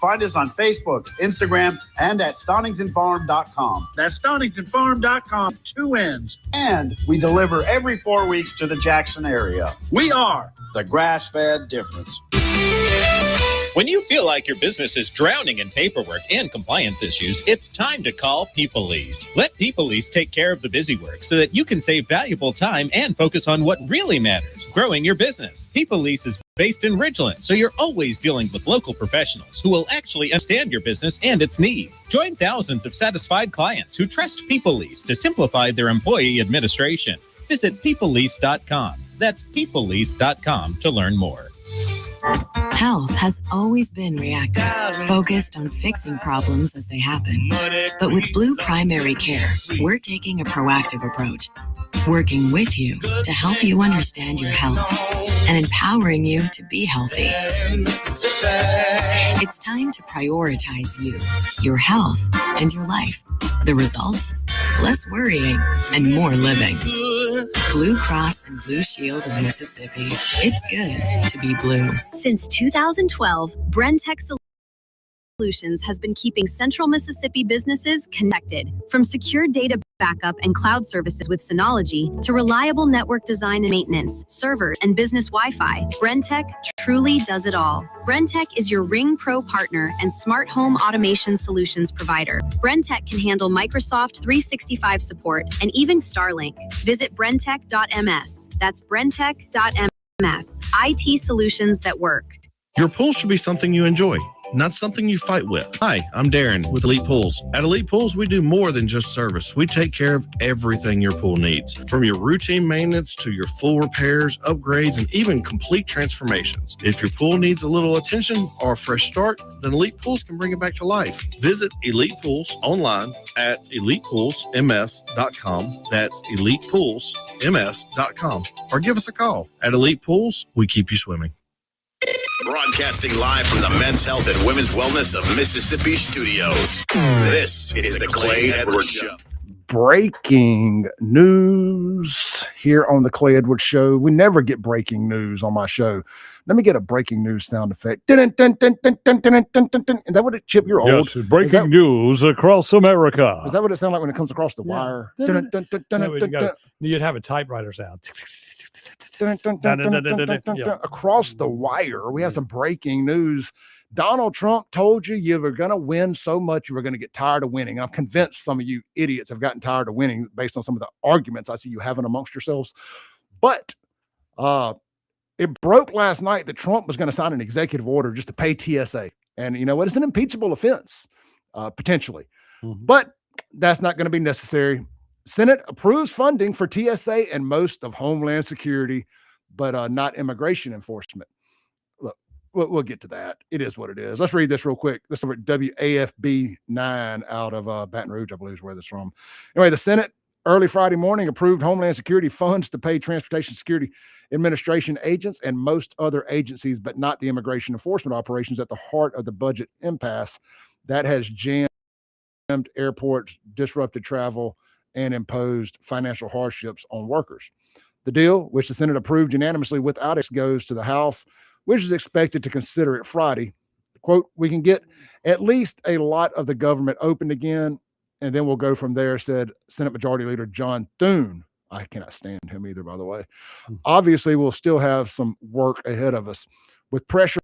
Find us on Facebook, Instagram, and at StoningtonFarm.com. That's StoningtonFarm.com, 2 N's. And we deliver every 4 weeks to the Jackson area. We are the grass-fed difference. When you feel like your business is drowning in paperwork and compliance issues, it's time to call PeopleLease. Let PeopleLease take care of the busy work so that you can save valuable time and focus on what really matters, growing your business. PeopleLease is based in Ridgeland, so you're always dealing with local professionals who will actually understand your business and its needs. Join thousands of satisfied clients who trust PeopleLease to simplify their employee administration. Visit PeopleLease.com. That's PeopleLease.com to learn more. Health has always been reactive, focused on fixing problems as they happen. But with Blue Primary Care, we're taking a proactive approach, working with you to help you understand your health and empowering you to be healthy. It's time to prioritize you, your health, and your life. The results? Less worrying and more living. Blue Cross and Blue Shield of Mississippi. It's good to be blue. Since 2012, Brentech Solutions has been keeping Central Mississippi businesses connected. From secure data backup and cloud services with Synology to reliable network design and maintenance, server and business Wi-Fi, Brentech truly does it all. Brentech is your Ring Pro partner and smart home automation solutions provider. Brentech can handle Microsoft 365 support and even Starlink. Visit brentech.ms. That's brentech.ms. IT solutions that work. Your pool should be something you enjoy, not something you fight with. Hi, I'm Darren with Elite Pools. At Elite Pools, we do more than just service. We take care of everything your pool needs, from your routine maintenance to your full repairs, upgrades, and even complete transformations. If your pool needs a little attention or a fresh start, then Elite Pools can bring it back to life. Visit Elite Pools online at elitepoolsms.com. That's elitepoolsms.com. Or give us a call. At Elite Pools, we keep you swimming. Broadcasting live from the Men's Health and Women's Wellness of Mississippi studio. This is the Clay Edwards Show. breaking news here on the Clay Edwards Show. We never get breaking news on my show. Let me get a breaking news sound effect. Is that what it, Chip? You're old. Yes, breaking news across America. Is that what it sounds like when it comes across the wire? You'd have a typewriter sound. Across the wire, we have some breaking news. Donald Trump told you were going to win so much you were going to get tired of winning. I'm convinced some of you idiots have gotten tired of winning based on some of the arguments I see you having amongst yourselves. But it broke last night that Trump was going to sign an executive order just to pay TSA. And you know what? It's an impeachable offense, potentially. But that's not going to be necessary. Senate approves funding for TSA and most of Homeland Security, but not immigration enforcement. Look, we'll get to that. It is what it is. Let's read this real quick. This is over at WAFB 9 out of Baton Rouge, I believe is where this is from. Anyway, the Senate early Friday morning approved Homeland Security funds to pay Transportation Security Administration agents and most other agencies, but not the immigration enforcement operations at the heart of the budget impasse that has jammed airports, disrupted travel, and imposed financial hardships on workers. The deal, which the Senate approved unanimously without it, goes to the House, which is expected to consider it Friday. Quote, we can get at least a lot of the government opened again, and then we'll go from there, said Senate Majority Leader John Thune. I cannot stand him either, by the way. Obviously, we'll still have some work ahead of us. With pressure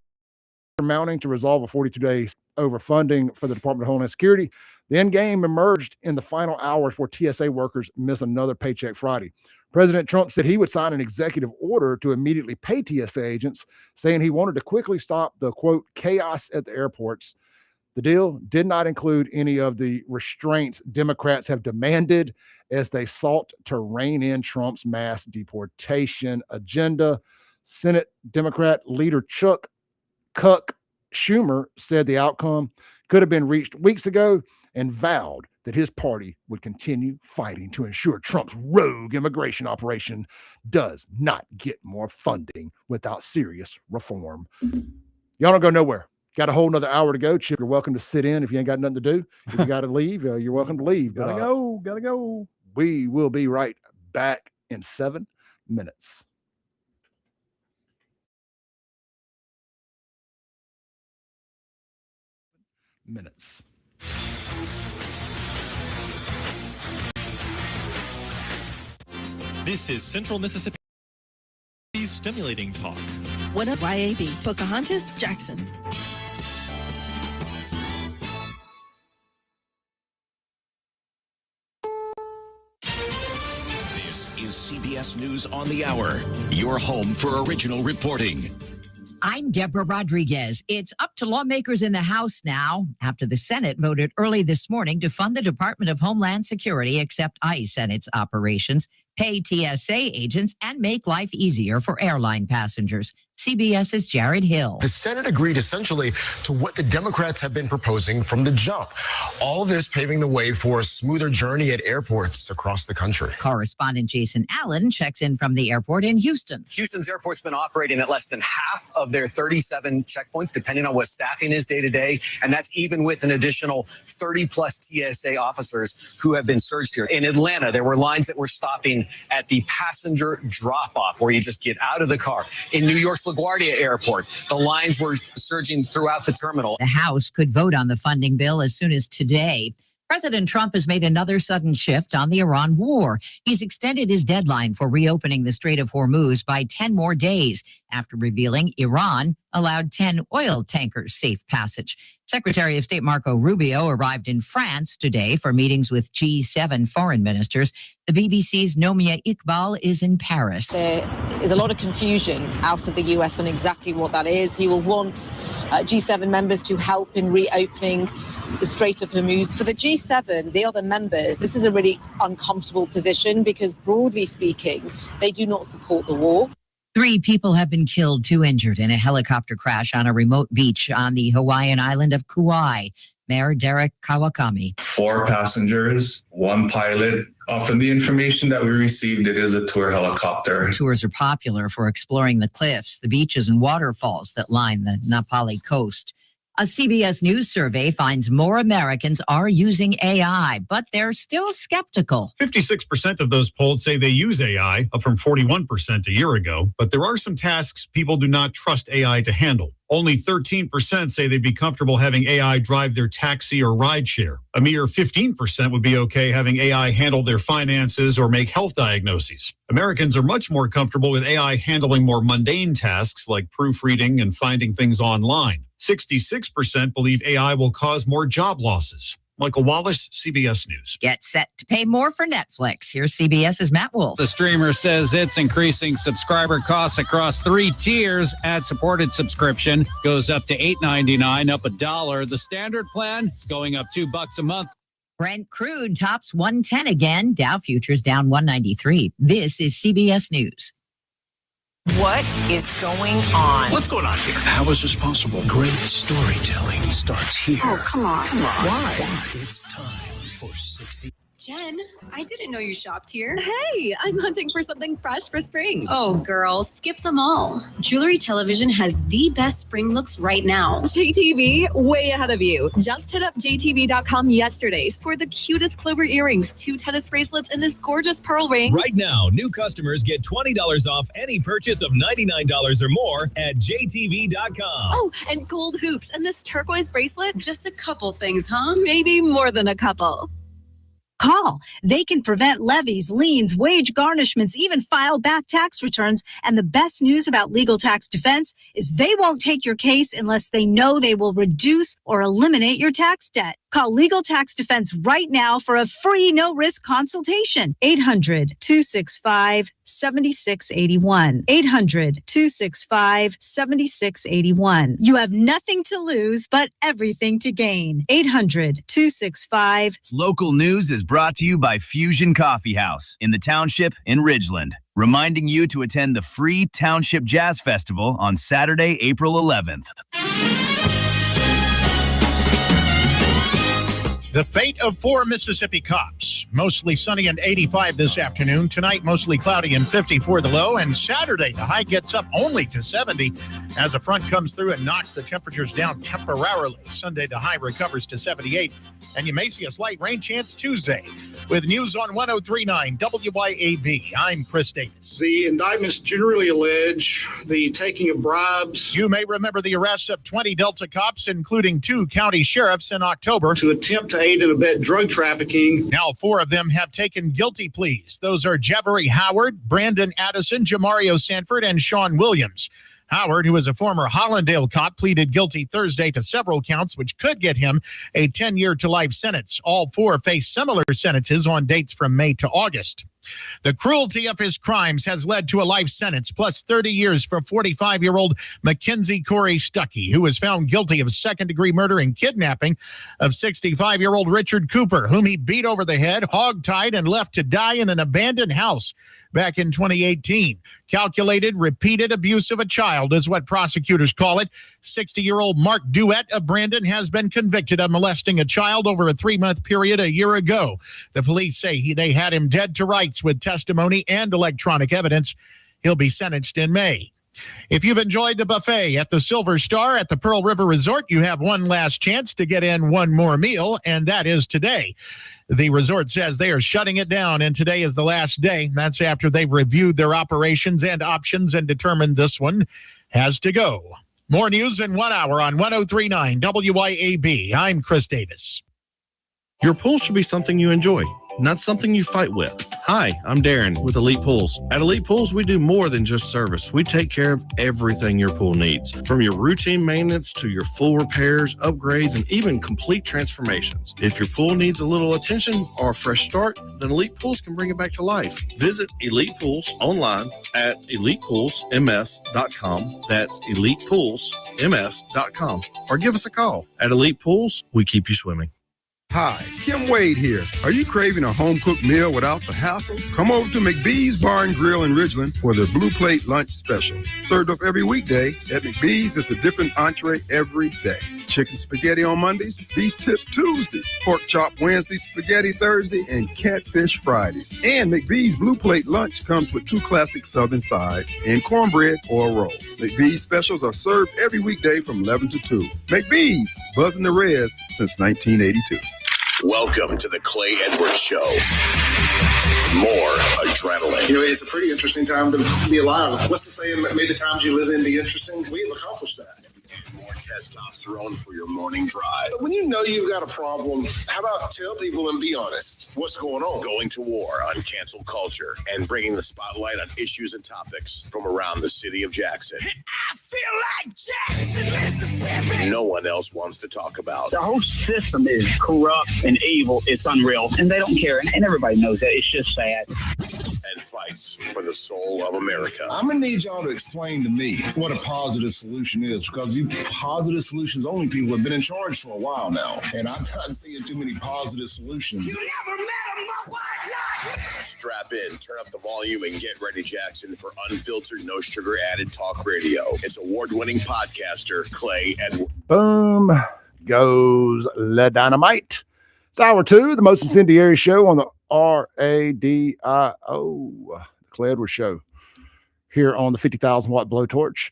mounting to resolve a 42-day overfunding for the Department of Homeland Security, the end game emerged in the final hours where TSA workers miss another paycheck Friday. President Trump said he would sign an executive order to immediately pay TSA agents, saying he wanted to quickly stop the, quote, chaos at the airports. The deal did not include any of the restraints Democrats have demanded as they sought to rein in Trump's mass deportation agenda. Senate Democrat leader Chuck Schumer said the outcome could have been reached weeks ago and vowed that his party would continue fighting to ensure Trump's rogue immigration operation does not get more funding without serious reform. Y'all don't go nowhere. Got a whole nother hour to go. Chip, you're welcome to sit in if you ain't got nothing to do. If you got to leave, you're welcome to leave. Gotta go. We will be right back in 7 minutes. This is Central Mississippi's Stimulating Talk. What up, YAB? Pocahontas, Jackson. This is CBS News on the Hour, your home for original reporting. I'm Deborah Rodriguez. It's up to lawmakers in the House now after the Senate voted early this morning to fund the Department of Homeland Security, accept ICE and its operations, pay TSA agents, and make life easier for airline passengers. CBS's Jared Hill. The Senate agreed essentially to what the Democrats have been proposing from the jump. All of this paving the way for a smoother journey at airports across the country. Correspondent Jason Allen checks in from the airport in Houston. Houston's airport's been operating at less than half of their 37 checkpoints, depending on what staffing is day to day. And that's even with an additional 30 plus TSA officers who have been surged here. In Atlanta, there were lines that were stopping at the passenger drop off where you just get out of the car. In New York's LaGuardia Airport, the lines were surging throughout the terminal. The House could vote on the funding bill as soon as today. President Trump has made another sudden shift on the Iran war. He's extended his deadline for reopening the Strait of Hormuz by 10 more days after revealing Iran allowed 10 oil tankers safe passage. Secretary of State Marco Rubio arrived in France today for meetings with G7 foreign ministers. The BBC's Nomia Iqbal is in Paris. There is a lot of confusion out of the US on exactly what that is. He will want G7 members to help in reopening the Strait of Hormuz. For the G7, the other members, this is a really uncomfortable position because broadly speaking, they do not support the war. 3 people have been killed, 2 injured in a helicopter crash on a remote beach on the Hawaiian island of Kauai. Mayor Derek Kawakami. 4 passengers, 1 pilot. From the information that we received, it is a tour helicopter. Tours are popular for exploring the cliffs, the beaches, and waterfalls that line the Napali coast. A CBS News survey finds more Americans are using AI, but they're still skeptical. 56% of those polled say they use AI, up from 41% a year ago. But there are some tasks people do not trust AI to handle. Only 13% say they'd be comfortable having AI drive their taxi or rideshare. A mere 15% would be okay having AI handle their finances or make health diagnoses. Americans are much more comfortable with AI handling more mundane tasks like proofreading and finding things online. 66% believe AI will cause more job losses. Michael Wallace, CBS News. Get set to pay more for Netflix. Here's CBS's Matt Wolf. The streamer says it's increasing subscriber costs across 3 tiers. Ad-supported subscription goes up to $8.99, up $1. The standard plan going up $2 a month. Brent crude tops 110 again. Dow futures down 193. This is CBS News. What is going on? What's going on here? How is this possible? Great storytelling starts here. Oh, come on. Why? It's time for 60. Jen, I didn't know you shopped here. Hey, I'm hunting for something fresh for spring. Oh, girl, skip them all. Jewelry Television has the best spring looks right now. JTV, way ahead of you. Just hit up JTV.com yesterday. Scored the cutest clover earrings, 2 tennis bracelets, and this gorgeous pearl ring. Right now, new customers get $20 off any purchase of $99 or more at JTV.com. Oh, and gold hoops and this turquoise bracelet. Just a couple things, huh? Maybe more than a couple. Call. They can prevent levies, liens, wage garnishments, even file back tax returns. And the best news about legal tax defense is they won't take your case unless they know they will reduce or eliminate your tax debt. Call Legal Tax Defense right now for a free no-risk consultation. 800-265-7681. 800-265-7681. You have nothing to lose, but everything to gain. 800-265. Local news is brought to you by Fusion Coffee House in the Township in Ridgeland, reminding you to attend the free Township Jazz Festival on Saturday, April 11th. The fate of 4 Mississippi cops. Mostly sunny and 85 this afternoon. Tonight, mostly cloudy and 54 the low. And Saturday, the high gets up only to 70 as a front comes through and knocks the temperatures down temporarily. Sunday, the high recovers to 78. And you may see a slight rain chance Tuesday. With news on 103.9 WYAB, I'm Chris Davis. The indictments generally allege the taking of bribes. You may remember the arrests of 20 Delta cops, including 2 county sheriffs in October, to attempt to aid and abet drug trafficking. Now 4 of them have taken guilty pleas. Those are Jevery Howard, Brandon Addison, Jamario Sanford, and Sean Williams. Howard, who is a former Hollandale cop, pleaded guilty Thursday to several counts, which could get him a 10-year to life sentence. All 4 face similar sentences on dates from May to August. The cruelty of his crimes has led to a life sentence plus 30 years for 45-year-old Mackenzie Corey Stuckey, who was found guilty of second-degree murder and kidnapping of 65-year-old Richard Cooper, whom he beat over the head, hog-tied, and left to die in an abandoned house back in 2018. Calculated, repeated abuse of a child is what prosecutors call it. 60-year-old Mark Duet of Brandon has been convicted of molesting a child over a 3-month period a year ago. The police say they had him dead to rights with testimony and electronic evidence. He'll be sentenced in May. If you've enjoyed the buffet at the Silver Star at the Pearl River Resort, you have one last chance to get in one more meal, and that is today. The resort says they are shutting it down, and today is the last day. That's after they've reviewed their operations and options and determined this one has to go. More news in 1 hour on 103.9 WYAB. I'm Chris Davis. Your pool should be something you enjoy, not something you fight with. Hi, I'm Darren with Elite Pools. At Elite Pools, we do more than just service. We take care of everything your pool needs, from your routine maintenance to your full repairs, upgrades, and even complete transformations. If your pool needs a little attention or a fresh start, then Elite Pools can bring it back to life. Visit Elite Pools online at elitepoolsms.com. That's elitepoolsms.com. Or give us a call. At Elite Pools, we keep you swimming. Hi, Kim Wade here. Are you craving a home-cooked meal without the hassle? Come over to McBee's Bar and Grill in Ridgeland for their Blue Plate lunch specials. Served up every weekday, at McBee's it's a different entree every day. Chicken spaghetti on Mondays, beef tip Tuesday, pork chop Wednesday, spaghetti Thursday, and catfish Fridays. And McBee's Blue Plate lunch comes with 2 classic southern sides and cornbread or a roll. McBee's specials are served every weekday from 11 to 2. McBee's, buzzing the res since 1982. Welcome to the Clay Edwards Show. More adrenaline. You know, it's a pretty interesting time to be alive. What's the saying? May the times you live in be interesting. We have accomplished that. More testosterone for your morning drive. But when you know you've got a problem, how about tell people and be honest? What's going on? Going to war on cancel culture and bringing the spotlight on issues and topics from around the city of Jackson. I feel like Jackson, Mississippi. No one else wants to talk about. The whole system is corrupt and evil. It's unreal. And they don't care. And everybody knows that. It's just sad. And fights for the soul of America. I'm going to need y'all to explain to me what a positive solution is, because you positive solutions only people have been in charge for a while now. And I'm not seeing too many positive solutions. You never met a motherfucker like me. Strap in, turn up the volume, and get ready, Jackson, for unfiltered, no sugar added talk radio. It's award-winning podcaster Clay Edwards. Boom goes Le Dynamite. It's hour 2, the most incendiary show on the RADIO, the Clay Edwards Show, here on the 50,000 watt blowtorch,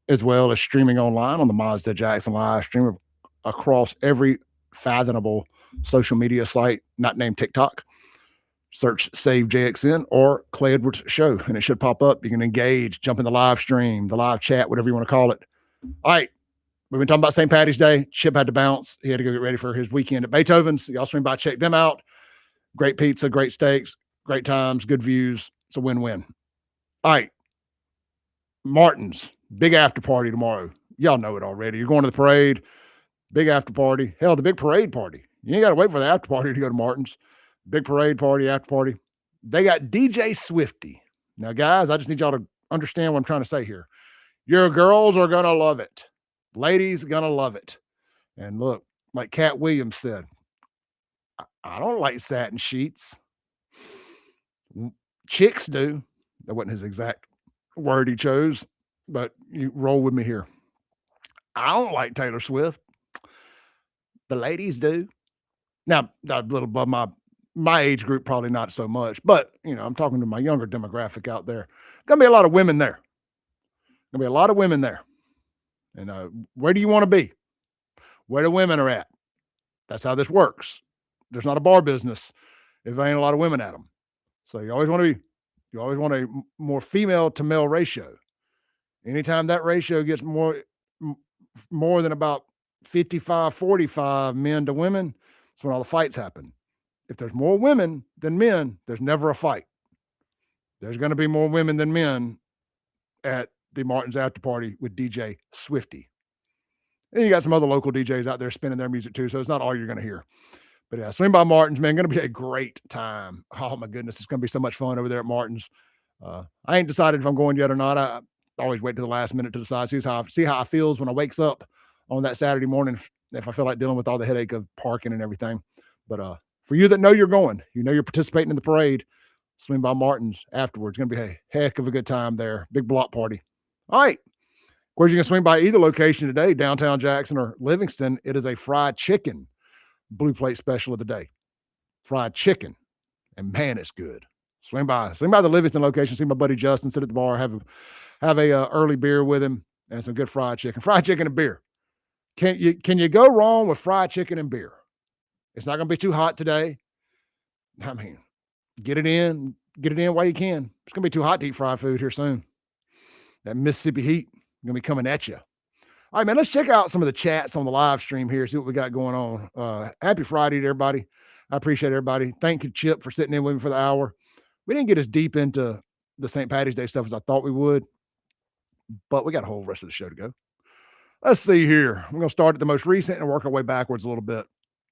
as well as streaming online on the Mazda Jackson live stream across every fathomable social media site not named TikTok. Search Save JXN or Clay Edwards Show, and it should pop up. You can engage, jump in the live stream, the live chat, whatever you want to call it. All right. We've been talking about St. Patty's Day. Chip had to bounce. He had to go get ready for his weekend at Beethoven's. Y'all swing by, check them out. Great pizza, great steaks, great times, good views. It's a win-win. All right. Martin's, big after party tomorrow. Y'all know it already. You're going to the parade, big after party. Hell, the big parade party. You ain't got to wait for the after party to go to Martin's. Big parade party, after party. They got DJ Swifty. Now, guys, I just need y'all to understand what I'm trying to say here. Your girls are going to love it. Ladies going to love it. And look, like Cat Williams said, I don't like satin sheets. Chicks do. That wasn't his exact word he chose, but you roll with me here. I don't like Taylor Swift. The ladies do. Now, a little above my age group, probably not so much, but I'm talking to my younger demographic out there. Gonna be a lot of women there. Gonna be a lot of women there. And where do you want to be? Where the women are at. That's how this works. There's not a bar business if there ain't a lot of women at them. So you always want a more female to male ratio. Anytime that ratio gets more than about 55-45 men to women, that's when all the fights happen. If there's more women than men, there's never a fight. There's going to be more women than men at the Martin's after party with DJ Swifty. And you got some other local DJs out there spinning their music too, so it's not all you're going to hear. But yeah, swing by Martin's, man. Going to be a great time. Oh my goodness, it's going to be so much fun over there at Martin's. I ain't decided if I'm going yet or not. I always wait to the last minute to decide. See how I feels when I wakes up on that Saturday morning. If I feel like dealing with all the headache of parking and everything. But for you that know you're going, you're participating in the parade, swing by Martin's afterwards. Going to be a heck of a good time there. Big block party. All right. Of course, you can swing by either location today, downtown Jackson or Livingston. It is a fried chicken blue plate special of the day. Fried chicken. And man, it's good. Swing by the Livingston location. See my buddy Justin sit at the bar, have a early beer with him and some good fried chicken. Fried chicken and beer. Can you go wrong with fried chicken and beer? It's not going to be too hot today. I mean, get it in while you can. It's going to be too hot to eat fried food here soon. That Mississippi heat going to be coming at you. All right, man, let's check out some of the chats on the live stream here, see what we got going on. Happy Friday to everybody. I appreciate everybody. Thank you, Chip, for sitting in with me for the hour. We didn't get as deep into the St. Patty's Day stuff as I thought we would, but we got a whole rest of the show to go. Let's see here. We're going to start at the most recent and work our way backwards a little bit.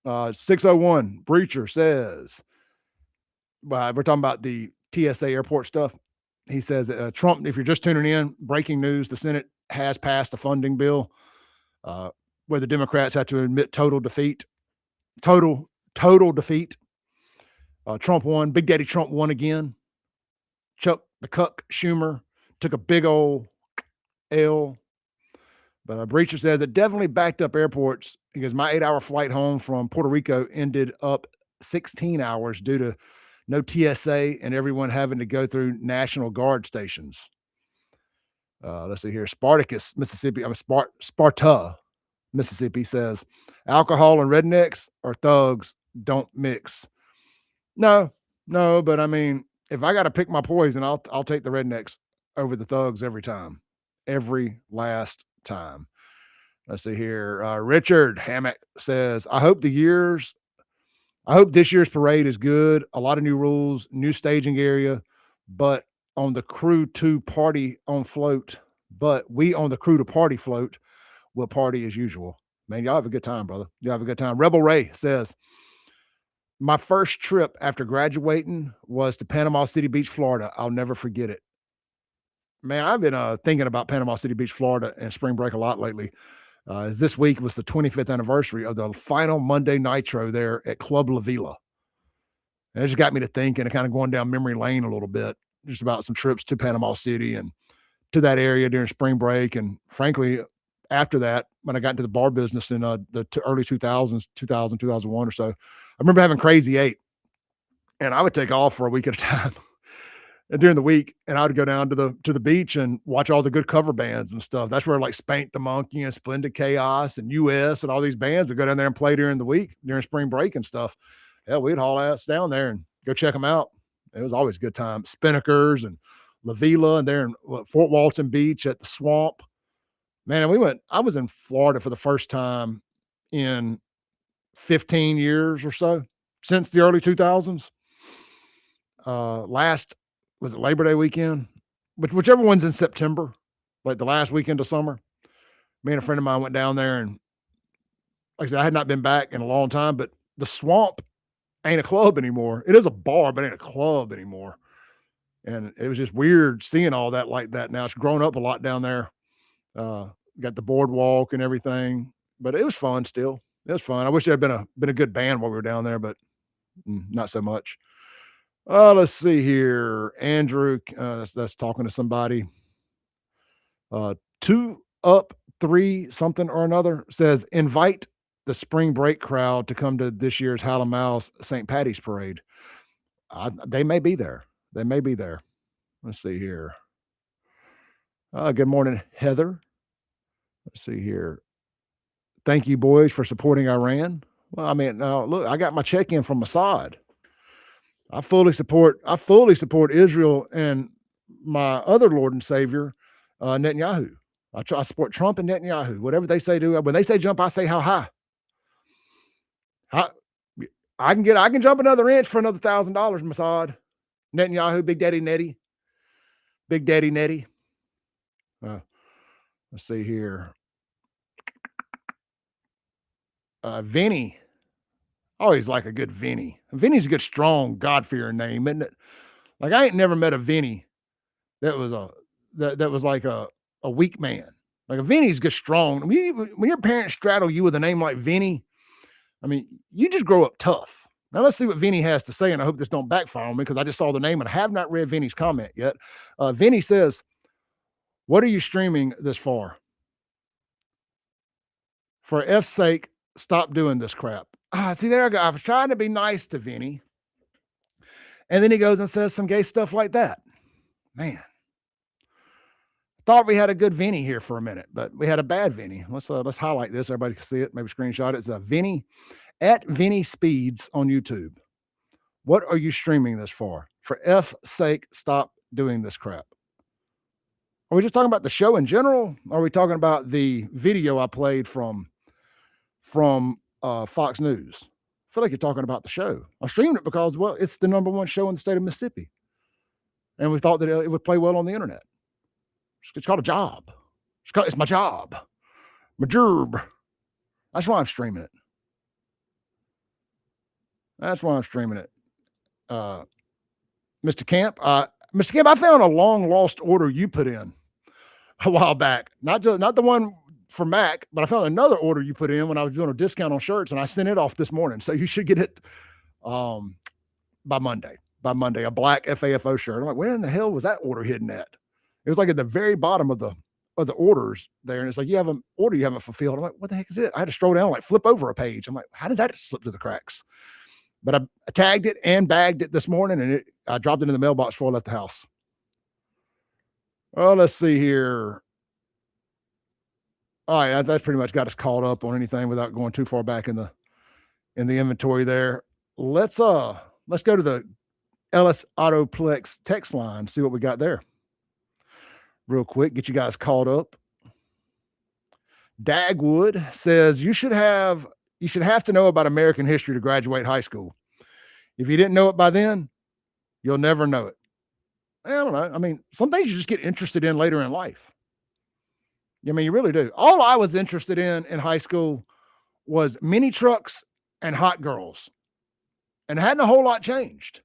601 Breacher says, we're talking about the TSA airport stuff. He says, Trump, if you're just tuning in, breaking news, the Senate has passed a funding bill where the Democrats had to admit total defeat total defeat. Trump won. Big Daddy Trump won again. Chuck the Cuck Schumer took a big old L. But Breacher says it definitely backed up airports because my 8-hour flight home from Puerto Rico ended up 16 hours due to no TSA and everyone having to go through National Guard stations. Let's see here. Spartacus, Mississippi. Sparta, Mississippi says alcohol and rednecks or thugs don't mix. No, but I mean, if I got to pick my poison, I'll take the rednecks over the thugs every time. Every last time. Let's see here. Richard Hammock says, I hope this year's parade is good. A lot of new rules, new staging area, but on the crew to party on float. But we on the crew to party float will party as usual. Man, y'all have a good time, brother. Y'all have a good time. Rebel Ray says, my first trip after graduating was to Panama City Beach, Florida. I'll never forget it. Man, I've been thinking about Panama City Beach, Florida and spring break a lot lately. This week was the 25th anniversary of the final Monday Nitro there at Club La Vila. And it just got me to thinking and kind of going down memory lane a little bit, just about some trips to Panama City and to that area during spring break. And frankly, after that, when I got into the bar business in the early 2000s, 2000, 2001 or so, I remember having Crazy 8. And I would take off for a week at a time. And during the week, and I would go down to the beach and watch all the good cover bands and stuff. That's where like Spank the Monkey and Splendid Chaos and US and all these bands would go down there and play during the week, during spring break and stuff. Hell, we'd haul ass down there and go check them out. It was always a good time. Spinnakers and La Vila and there in Fort Walton Beach at the Swamp. Man, I was in Florida for the first time in 15 years or so since the early 2000s. Was it Labor Day weekend? Whichever one's in September, like the last weekend of summer. Me and a friend of mine went down there, and like I said, I had not been back in a long time, but the Swamp ain't a club anymore. It is a bar, but ain't a club anymore. And it was just weird seeing all that like that now. It's grown up a lot down there. Got the boardwalk and everything, but it was fun still. It was fun. I wish there had been a good band while we were down there, but not so much. Let's see here. Andrew, that's talking to somebody. 2 up 3 something or another says, invite the spring break crowd to come to this year's Howlin' Mouse St. Patty's Parade. They may be there. They may be there. Let's see here. Good morning, Heather. Let's see here. Thank you, boys, for supporting Iran. Well, I mean, look, I got my check-in from Mossad. I fully support Israel and my other Lord and Savior, Netanyahu. I support Trump and Netanyahu. Whatever they say, do. When they say jump, I say how high. I can jump another inch for another $1,000, Mossad. Netanyahu, Big Daddy Nettie. Big Daddy Nettie. Let's see here. Vinny. Always like a good Vinny. Vinny's a good, strong, God-fearing name, isn't it? Like I ain't never met a Vinny that was like a weak man. Like a Vinny's good, strong. When your parents straddle you with a name like Vinny, I mean, you just grow up tough. Now let's see what Vinny has to say, and I hope this don't backfire on me because I just saw the name and I have not read Vinny's comment yet. Vinny says, "What are you streaming this for? For F's sake, stop doing this crap." See, there I go. I was trying to be nice to Vinny. And then he goes and says some gay stuff like that. Man. Thought we had a good Vinny here for a minute, but we had a bad Vinny. Let's highlight this. Everybody can see it. Maybe screenshot it. It's a Vinny at Vinny Speeds on YouTube. What are you streaming this for? For F's sake, stop doing this crap. Are we just talking about the show in general? Or are we talking about the video I played from Fox News? I feel like you're talking about the show. I streamed it because, well, it's the #1 show in the state of Mississippi. And we thought that it would play well on the internet. It's called a job. It's my job. My gerb. That's why I'm streaming it. Mr. Camp, I found a long lost order you put in a while back. Not the one for Mac, but I found another order you put in when I was doing a discount on shirts, and I sent it off this morning. So you should get it by Monday. By Monday, a black FAFO shirt. I'm like, where in the hell was that order hidden at? It was like at the very bottom of the orders there, and it's like, you have an order you haven't fulfilled. I'm like, what the heck is it? I had to scroll down, like flip over a page. I'm like, how did that slip through the cracks? But I tagged it and bagged it this morning, and I dropped it in the mailbox before I left the house. Oh, let's see here. All right, that's pretty much got us caught up on anything without going too far back in the inventory there. Let's go to the Ellis Autoplex text line, see what we got there. Real quick, get you guys caught up. Dagwood says you should have to know about American history to graduate high school. If you didn't know it by then, you'll never know it. I don't know. I mean, some things you just get interested in later in life. I mean, you really do. All I was interested in high school was mini trucks and hot girls. And hadn't a whole lot changed.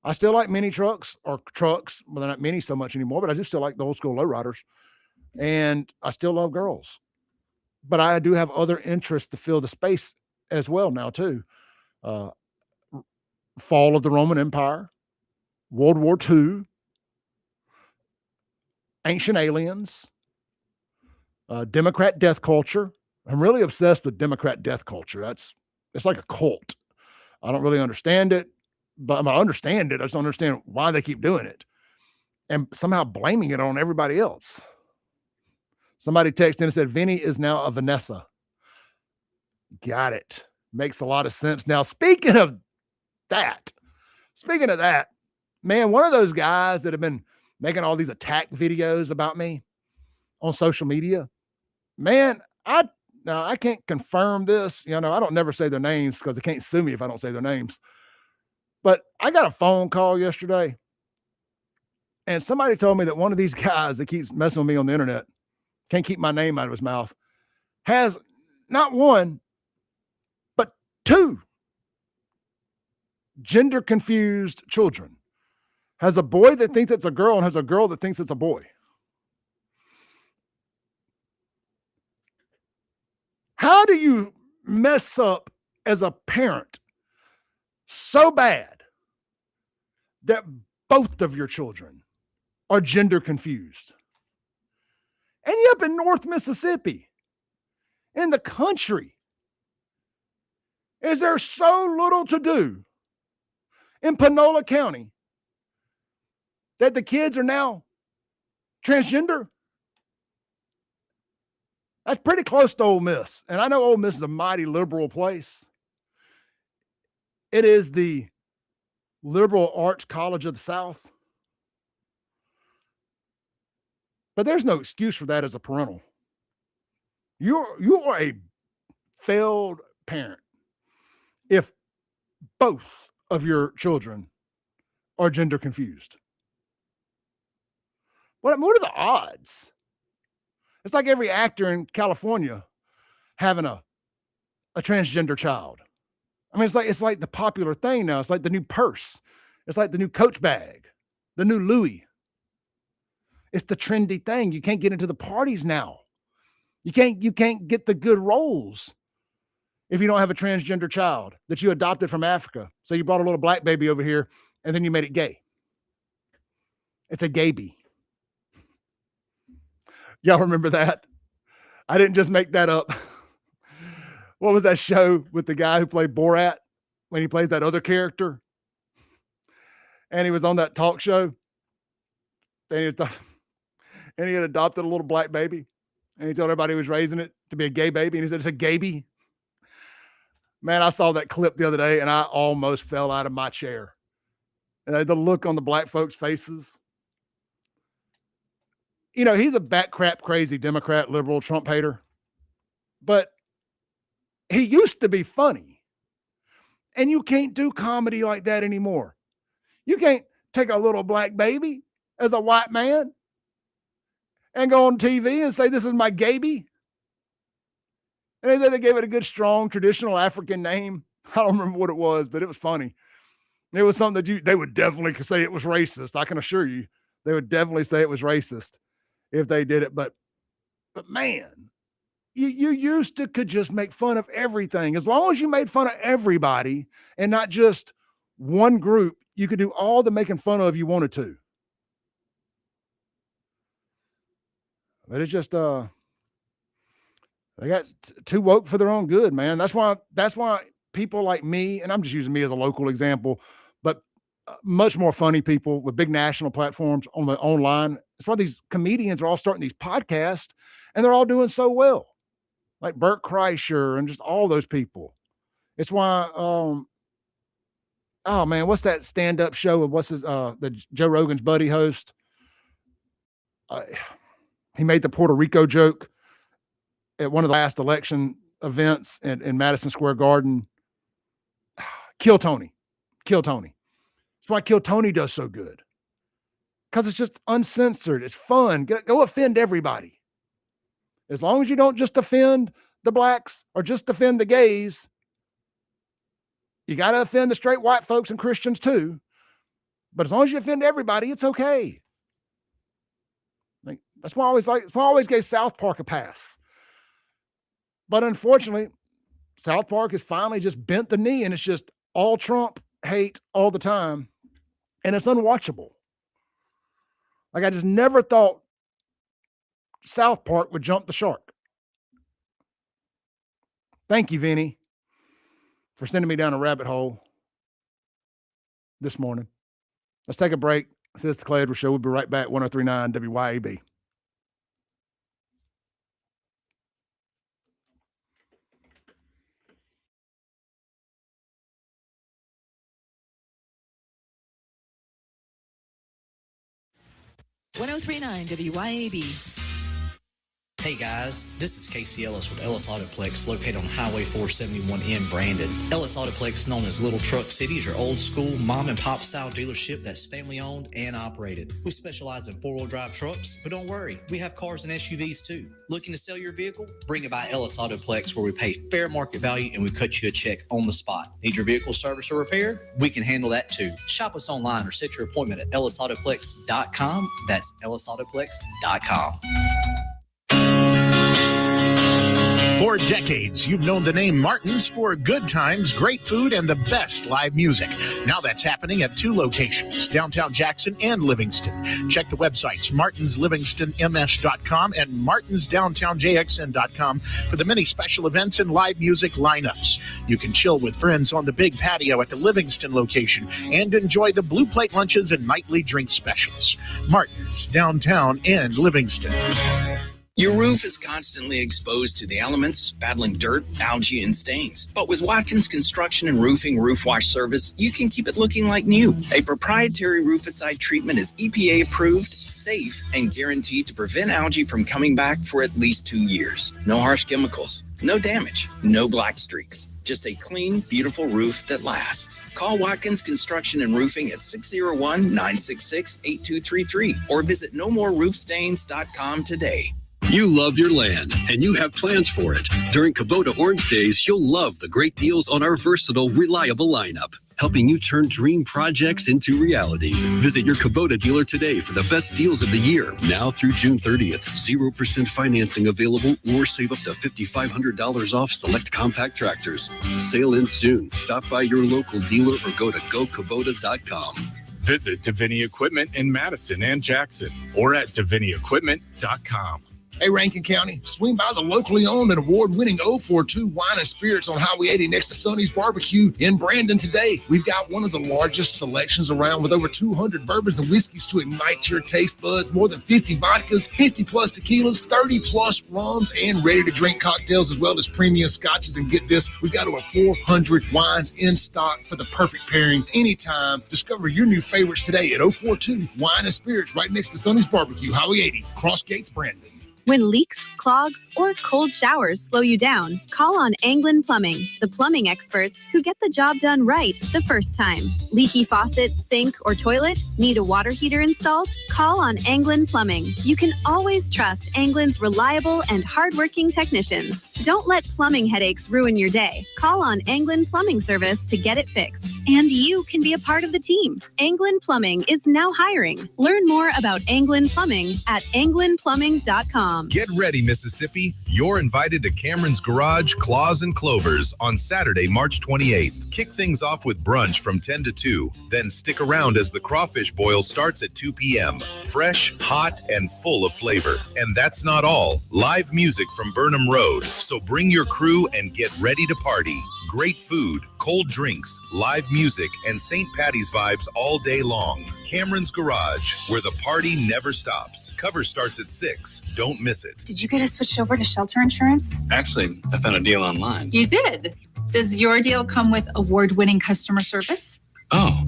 I still like mini trucks or trucks. Well, they're not mini so much anymore, but I do still like the old school lowriders. And I still love girls. But I do have other interests to fill the space as well now, too. Fall of the Roman Empire, World War II, ancient aliens, Democrat death culture. I'm really obsessed with Democrat death culture. It's like a cult. I don't really understand it, but I understand it. I just don't understand why they keep doing it and somehow blaming it on everybody else. Somebody texted in and said, Vinny is now a Vanessa. Got it. Makes a lot of sense. Now, speaking of that, man, one of those guys that have been making all these attack videos about me on social media, man, I can't confirm this. I don't never say their names because they can't sue me if I don't say their names. But I got a phone call yesterday, and somebody told me that one of these guys that keeps messing with me on the internet, can't keep my name out of his mouth, has not one, but two gender confused children. Has a boy that thinks it's a girl and has a girl that thinks it's a boy. How do you mess up as a parent so bad that both of your children are gender confused? And you're up in North Mississippi, in the country. Is there so little to do in Panola County that the kids are now transgender? That's pretty close to Ole Miss. And I know Ole Miss is a mighty liberal place. It is the liberal arts college of the South. But there's no excuse for that as a parental. You are a failed parent if both of your children are gender confused. What are the odds? It's like every actor in California having a transgender child. I mean, it's like the popular thing now. It's like the new purse. It's like the new Coach bag, the new Louis. It's the trendy thing. You can't get into the parties now. You can't get the good roles if you don't have a transgender child that you adopted from Africa. So you brought a little black baby over here and then you made it gay. It's a gayby. Y'all remember that? I didn't just make that up. What was that show with the guy who played Borat when he plays that other character? And he was on that talk show. And he had adopted a little black baby. And he told everybody he was raising it to be a gay baby. And he said, it's a gayby. Man, I saw that clip the other day and I almost fell out of my chair. And the look on the black folks' faces. He's a bat crap crazy Democrat, liberal, Trump hater. But he used to be funny. And you can't do comedy like that anymore. You can't take a little black baby as a white man and go on TV and say, this is my gaby. And then they gave it a good, strong, traditional African name. I don't remember what it was, but it was funny. It was something that they would definitely say it was racist. I can assure you, they would definitely say it was racist if they did it. But man, you used to could just make fun of everything. As long as you made fun of everybody and not just one group, you could do all the making fun of you wanted to. But it's just they got too woke for their own good, man. That's why people like me, and I'm just using me as a local example, but much more funny people with big national platforms on the online. That's why these comedians are all starting these podcasts, and they're all doing so well, like Bert Kreischer and just all those people. It's why, oh man, what's that stand-up show? What's his the Joe Rogan's buddy host? He made the Puerto Rico joke at one of the last election events in Madison Square Garden. Kill Tony. That's why Kill Tony does so good. Because it's just uncensored. It's fun. Go offend everybody. As long as you don't just offend the blacks or just offend the gays, you got to offend the straight white folks and Christians too. But as long as you offend everybody, it's okay. That's why I always gave South Park a pass. But unfortunately, South Park has finally just bent the knee, and it's just all Trump hate all the time. And it's unwatchable. Like, I just never thought South Park would jump the shark. Thank you, Vinny, for sending me down a rabbit hole this morning. Let's take a break. This is the Clay Edwards Show. We'll be right back. 103.9 WYAB. WYAB. Hey guys, this is Casey Ellis with Ellis Autoplex, located on Highway 471 in Brandon. Ellis Autoplex, known as Little Truck City, is your old school mom and pop style dealership that's family owned and operated. We specialize in 4-wheel drive trucks, but don't worry, we have cars and SUVs too. Looking to sell your vehicle? Bring it by Ellis Autoplex, where we pay fair market value and we cut you a check on the spot. Need your vehicle service or repair? We can handle that too. Shop us online or set your appointment at ellisautoplex.com. That's ellisautoplex.com. For decades, you've known the name Martin's for good times, great food, and the best live music. Now that's happening at 2 locations, downtown Jackson and Livingston. Check the websites, martinslivingstonms.com and martinsdowntownjxn.com for the many special events and live music lineups. You can chill with friends on the big patio at the Livingston location and enjoy the blue plate lunches and nightly drink specials. Martin's, downtown and Livingston. Your roof is constantly exposed to the elements, battling dirt, algae, and stains. But with Watkins Construction and Roofing Roof Wash Service, you can keep it looking like new. A proprietary rooficide treatment is EPA approved, safe, and guaranteed to prevent algae from coming back for at least 2 years. No harsh chemicals, no damage, no black streaks. Just a clean, beautiful roof that lasts. Call Watkins Construction and Roofing at 601-966-8233 or visit nomoreroofstains.com today. You love your land, and you have plans for it. During Kubota Orange Days, you'll love the great deals on our versatile, reliable lineup, helping you turn dream projects into reality. Visit your Kubota dealer today for the best deals of the year. Now through June 30th, 0% financing available, or save up to $5,500 off select compact tractors. Sale ends soon. Stop by your local dealer or go to gokubota.com. Visit Davini Equipment in Madison and Jackson or at DaviniEquipment.com. Hey, Rankin County, swing by the locally owned and award-winning 042 Wine and Spirits on Highway 80 next to Sonny's Barbecue in Brandon today. We've got one of the largest selections around with over 200 bourbons and whiskeys to ignite your taste buds, more than 50 vodkas, 50-plus tequilas, 30-plus rums, and ready-to-drink cocktails, as well as premium scotches. And get this, we've got over 400 wines in stock for the perfect pairing anytime. Discover your new favorites today at 042 Wine and Spirits right next to Sonny's Barbecue, Highway 80, Cross Gates, Brandon. When leaks, clogs, or cold showers slow you down, call on Anglin Plumbing, the plumbing experts who get the job done right the first time. Leaky faucet, sink, or toilet? Need a water heater installed? Call on Anglin Plumbing. You can always trust Anglin's reliable and hardworking technicians. Don't let plumbing headaches ruin your day. Call on Anglin Plumbing Service to get it fixed. And you can be a part of the team. Anglin Plumbing is now hiring. Learn more about Anglin Plumbing at anglinplumbing.com. Cameron'sGarage.com. Get ready, Mississippi. You're invited to Cameron's Garage, Claws and Clovers on Saturday, March 28th. Kick things off with brunch from 10 to 2. Then stick around as the crawfish boil starts at 2 p.m. Fresh, hot, and full of flavor. And that's not all. Live music from Burnham Road. So bring your crew and get ready to party. Great food, cold drinks, live music, and St. Patty's vibes all day long. Cameron's Garage, where the party never stops. Cover starts at 6. Don't miss it. Did you get us switched over to shelter insurance? Actually, I found a deal online. You did. Does your deal come with award-winning customer service? Oh,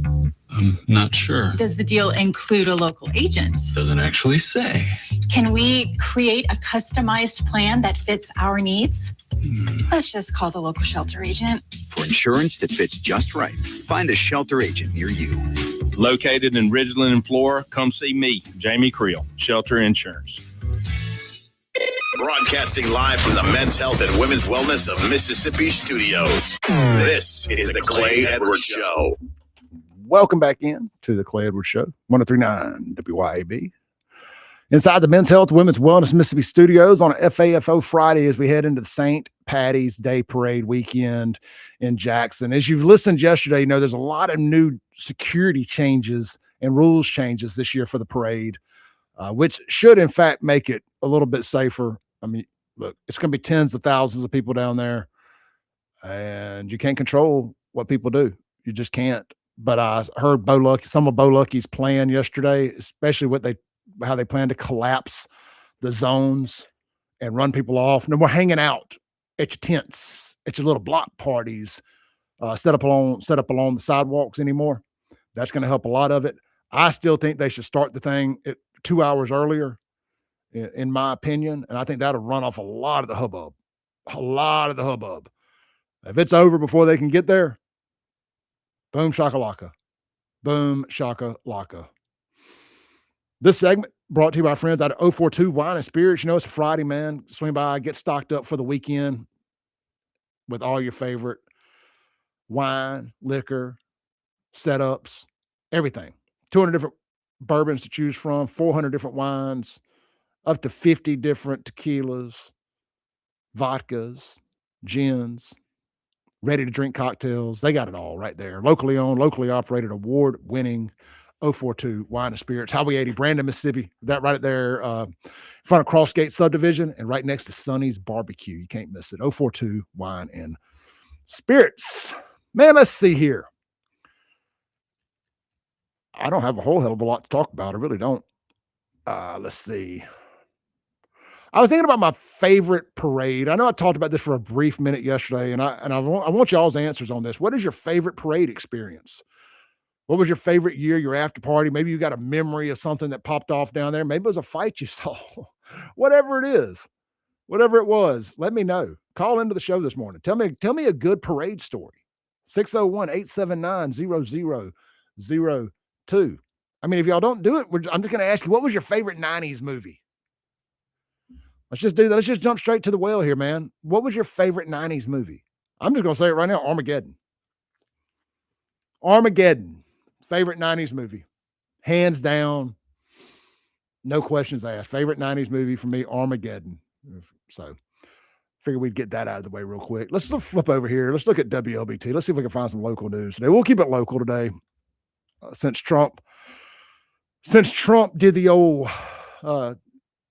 I'm not sure. Does the deal include a local agent? Doesn't actually say. Can we create a customized plan that fits our needs? Let's just call the local shelter agent. For insurance that fits just right, find a shelter agent near you. Located in Ridgeland and Flora, come see me, Jamie Creel, Shelter Insurance. Broadcasting live from the Men's Health and Women's Wellness of Mississippi studios. This is the Clay Edwards Show. Welcome back in to the Clay Edwards Show, 1039 WYAB. Inside the Men's Health, Women's Wellness Mississippi studios on FAFO Friday as we head into the St. Patty's Day Parade weekend in Jackson. As you've listened yesterday, you know there's a lot of new security changes and rules changes this year for the parade, which should, in fact, make it a little bit safer. I mean, look, it's going to be tens of thousands of people down there, and you can't control what people do. You just can't. But I heard some of Bo Lucky's plan yesterday, especially how they plan to collapse the zones and run people off. No more hanging out at your tents, at your little block parties, set up along the sidewalks anymore. That's going to help a lot of it. I still think they should start the thing at 2 hours earlier, in my opinion, and I think that'll run off a lot of the hubbub. If it's over before they can get there, boom shakalaka. Boom shakalaka. This segment brought to you by friends out of 042 Wine and Spirits. You know, it's a Friday, man. Swing by, get stocked up for the weekend with all your favorite wine, liquor, setups, everything. 200 different bourbons to choose from, 400 different wines, up to 50 different tequilas, vodkas, gins, ready-to-drink cocktails. They got it all right there. Locally owned, locally operated, award-winning 042 Wine and Spirits, Highway 80, Brandon, Mississippi. That right there in front of Crossgate Subdivision and right next to Sonny's Barbecue. You can't miss it. 042 Wine and Spirits. Man, let's see here. I don't have a whole hell of a lot to talk about. I really don't. Let's see. I was thinking about my favorite parade. I know I talked about this for a brief minute yesterday, and I want y'all's answers on this. What is your favorite parade experience? What was your favorite year, your after party? Maybe you got a memory of something that popped off down there. Maybe it was a fight you saw. Whatever it is, whatever it was, let me know. Call into the show this morning. Tell me a good parade story. 601-879-0002. I mean, if y'all don't do it, I'm just going to ask you, what was your favorite 90s movie? Let's just do that. Let's just jump straight to the well here, man. What was your favorite 90s movie? I'm just going to say it right now, Armageddon. Favorite 90s movie. Hands down. No questions asked. Favorite 90s movie for me, Armageddon. So figure we'd get that out of the way real quick. Let's flip over here. Let's look at WLBT. Let's see if we can find some local news today. We'll keep it local today. Since Trump did the old I'm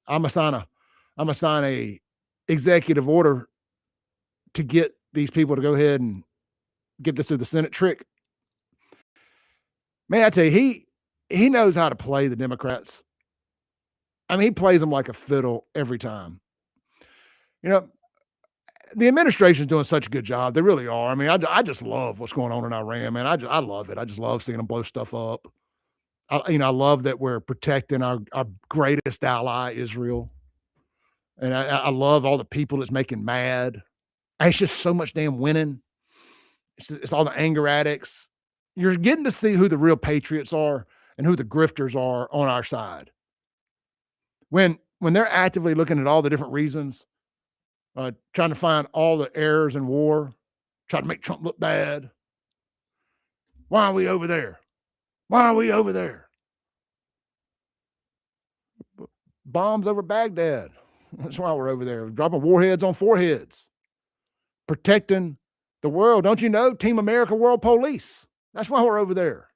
gonna sign a executive order to get these people to go ahead and get this through the Senate trick. Man, I tell you, he knows how to play the Democrats. I mean, he plays them like a fiddle every time. You know, the administration's doing such a good job. They really are. I mean, I just love what's going on in Iran, man. I love it. I just love seeing them blow stuff up. I love that we're protecting our greatest ally, Israel. And I love all the people it's making mad. It's just so much damn winning. It's all the anger addicts. You're getting to see who the real patriots are and who the grifters are on our side. When they're actively looking at all the different reasons, trying to find all the errors in war, trying to make Trump look bad. Why are we over there? Why are we over there? Bombs over Baghdad. That's why we're over there, dropping warheads on foreheads, protecting the world. Don't you know? Team America World Police. That's why we're over there.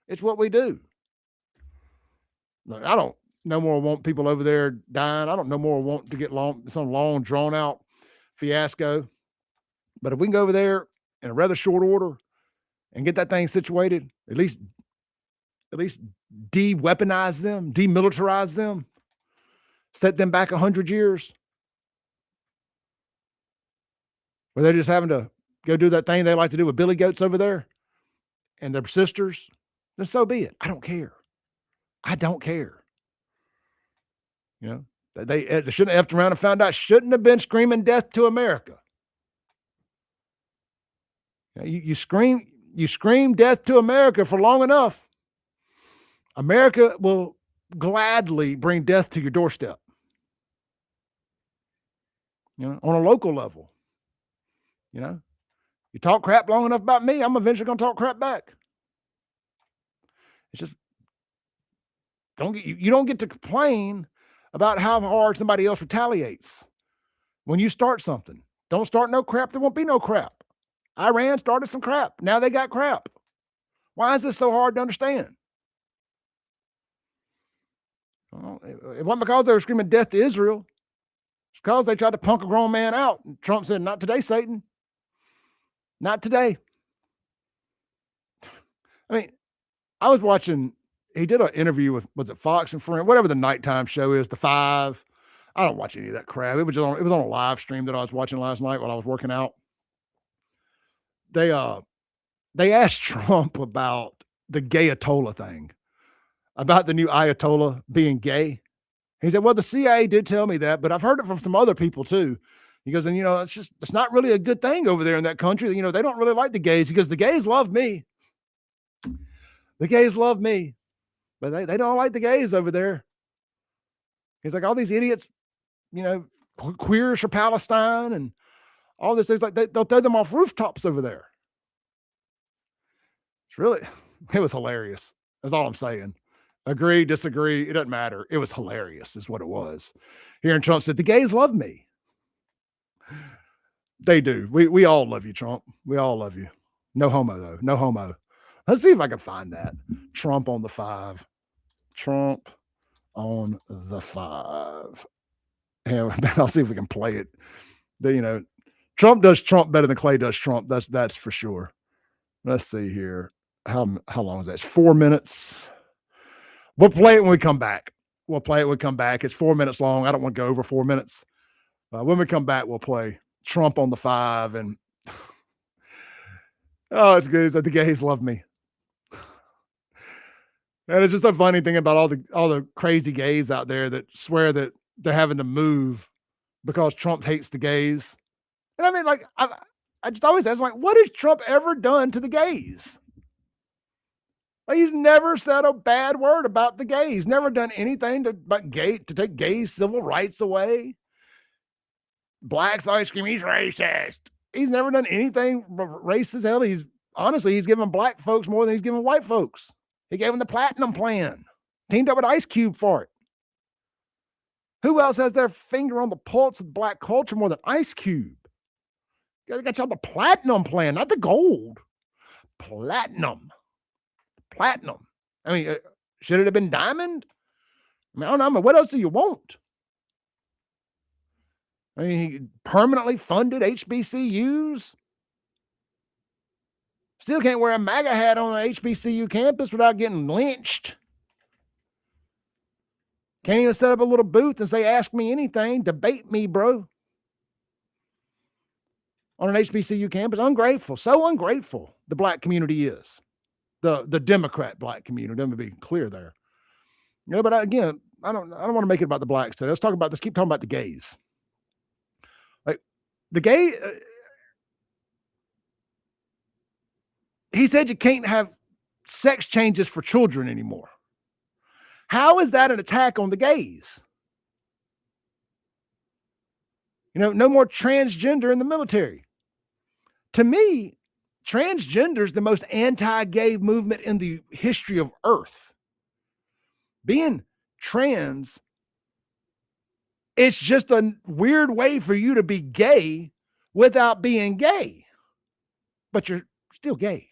It's what we do. Look, I don't no more want people over there dying. I don't no more want to get some long, drawn out fiasco. But if we can go over there in a rather short order and get that thing situated, at least de-weaponize them, demilitarize them, set them back 100 years, where they're just having to go do that thing they like to do with billy goats over there and their sisters, then so be it. I don't care. I don't care. You know, they shouldn't have effed around and found out, shouldn't have been screaming death to America. You scream death to America for long enough, America will gladly bring death to your doorstep. You know, on a local level. You know, you talk crap long enough about me, I'm eventually going to talk crap back. It's just, you don't get to complain about how hard somebody else retaliates when you start something. Don't start no crap, there won't be no crap. Iran started some crap. Now they got crap. Why is this so hard to understand? Well, it wasn't because they were screaming death to Israel. It's because they tried to punk a grown man out. And Trump said, not today, Satan. Not today. I mean, I was watching, he did an interview with, was it Fox and Friends, whatever the nighttime show is, the 5. I don't watch any of that crap. It was on a live stream that I was watching last night while I was working out. They asked Trump about the gay Ayatollah thing, about the new Ayatollah being gay. He said, well, the CIA did tell me that, but I've heard it from some other people too. He goes, and it's not really a good thing over there in that country. You know, they don't really like the gays. He goes, the gays love me. The gays love me, but they don't like the gays over there. He's like, all these idiots, you know, queers for Palestine and all this things, like they'll throw them off rooftops over there. It was hilarious. That's all I'm saying. Agree, disagree, it doesn't matter. It was hilarious is what it was. Hearing Trump said, the gays love me. They do. We all love you, Trump. We all love you. No homo, though. No homo. Let's see if I can find that. Trump on the 5. Trump on the 5. Yeah, I'll see if we can play it. Trump does Trump better than Clay does Trump. That's for sure. Let's see here. How long is that? It's 4 minutes. We'll play it when we come back. It's 4 minutes long. I don't want to go over 4 minutes. When we come back, we'll play Trump on the 5. And oh, it's good. It's like the gays love me. And it's just a funny thing about all the crazy gays out there that swear that they're having to move because Trump hates the gays. And I mean, like, I just always ask, like, what has Trump ever done to the gays? Like, he's never said a bad word about the gays. Never done anything to take gay civil rights away. Blacks always scream, he's racist. He's never done anything racist as hell. He's given black folks more than he's given white folks. He gave them the platinum plan. Teamed up with Ice Cube for it. Who else has their finger on the pulse of black culture more than Ice Cube? They got y'all the platinum plan, not the gold. Platinum. I mean, should it have been diamond? I mean, I don't know. I mean, what else do you want? I mean, he permanently funded HBCUs. Still can't wear a MAGA hat on an HBCU campus without getting lynched. Can't even set up a little booth and say, ask me anything, debate me, bro. On an HBCU campus, ungrateful, so ungrateful the black community is. The Democrat black community, let me be clear there. You know, but again, I don't want to make it about the blacks today. Let's talk about this. Keep talking about the gays. Like the gay, he said you can't have sex changes for children anymore. How is that an attack on the gays? You know, no more transgender in the military. To me, transgender is the most anti-gay movement in the history of Earth. Being trans It's just a weird way for you to be gay without being gay, but you're still gay.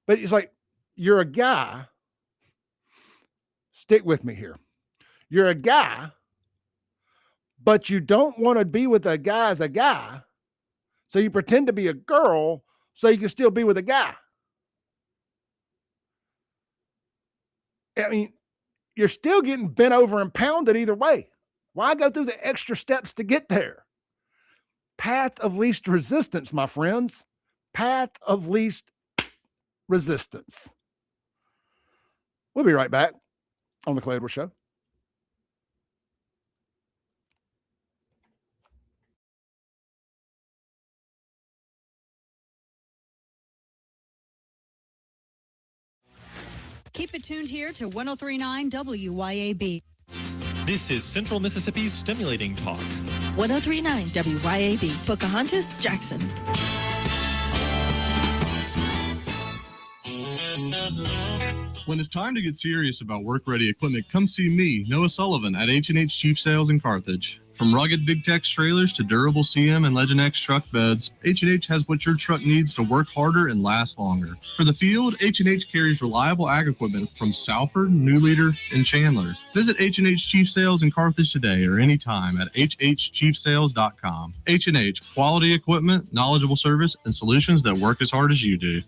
But it's like, you're a guy. Stick with me here. You're a guy, but you don't want to be with a guy as a guy. So you pretend to be a girl so you can still be with a guy. I mean, you're still getting bent over and pounded either way. Why go through the extra steps to get there? Path of least resistance, my friends. Path of least resistance. We'll be right back on the Clay Edwards Show. Keep it tuned here to 103.9 WYAB. This is Central Mississippi's Stimulating Talk. 103.9 WYAB. Pocahontas, Jackson. When it's time to get serious about work-ready equipment, come see me, Noah Sullivan, at H&H Chief Sales in Carthage. From rugged Big Tex trailers to durable CM and Legend X truck beds, H&H has what your truck needs to work harder and last longer. For the field, H&H carries reliable ag equipment from Salford, New Leader, and Chandler. Visit H&H Chief Sales in Carthage today or anytime at hhchiefsales.com. H&H, quality equipment, knowledgeable service, and solutions that work as hard as you do.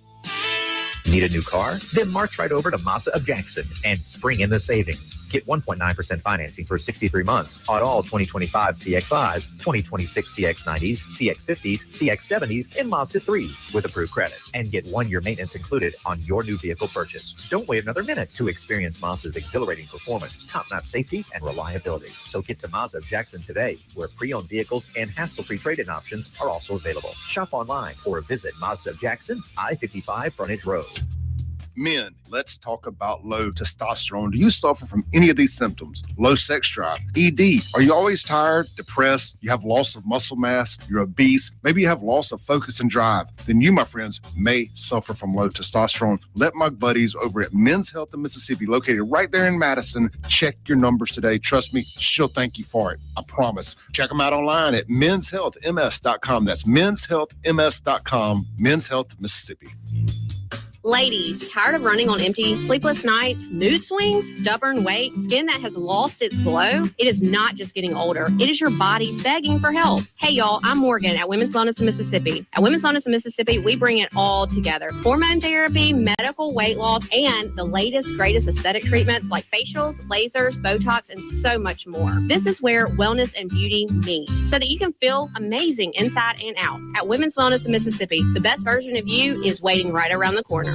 Need a new car? Then march right over to Mazda of Jackson and spring in the savings. Get 1.9% financing for 63 months on all 2025 CX-5s, 2026 CX-90s, CX-50s, CX-70s, and Mazda 3s with approved credit. And get 1-year maintenance included on your new vehicle purchase. Don't wait another minute to experience Mazda's exhilarating performance, top-notch safety, and reliability. So get to Mazda of Jackson today, where pre-owned vehicles and hassle-free trade-in options are also available. Shop online or visit Mazda of Jackson, I-55 Frontage Road. Men, let's talk about low testosterone. Do you suffer from any of these symptoms? Low sex drive, ED. Are you always tired, depressed? You have loss of muscle mass? You're obese? Maybe you have loss of focus and drive? Then you, my friends, may suffer from low testosterone. Let my buddies over at Men's Health in Mississippi, located right there in Madison, check your numbers today. Trust me, she'll thank you for it. I promise. Check them out online at menshealthms.com. That's menshealthms.com. Men's Health Mississippi. Ladies, tired of running on empty, sleepless nights, mood swings, stubborn weight, skin that has lost its glow? It is not just getting older. It is your body begging for help. Hey, y'all, I'm Morgan at Women's Wellness in Mississippi. At Women's Wellness in Mississippi, we bring it all together. Hormone therapy, medical weight loss, and the latest, greatest aesthetic treatments like facials, lasers, Botox, and so much more. This is where wellness and beauty meet so that you can feel amazing inside and out. At Women's Wellness in Mississippi, the best version of you is waiting right around the corner.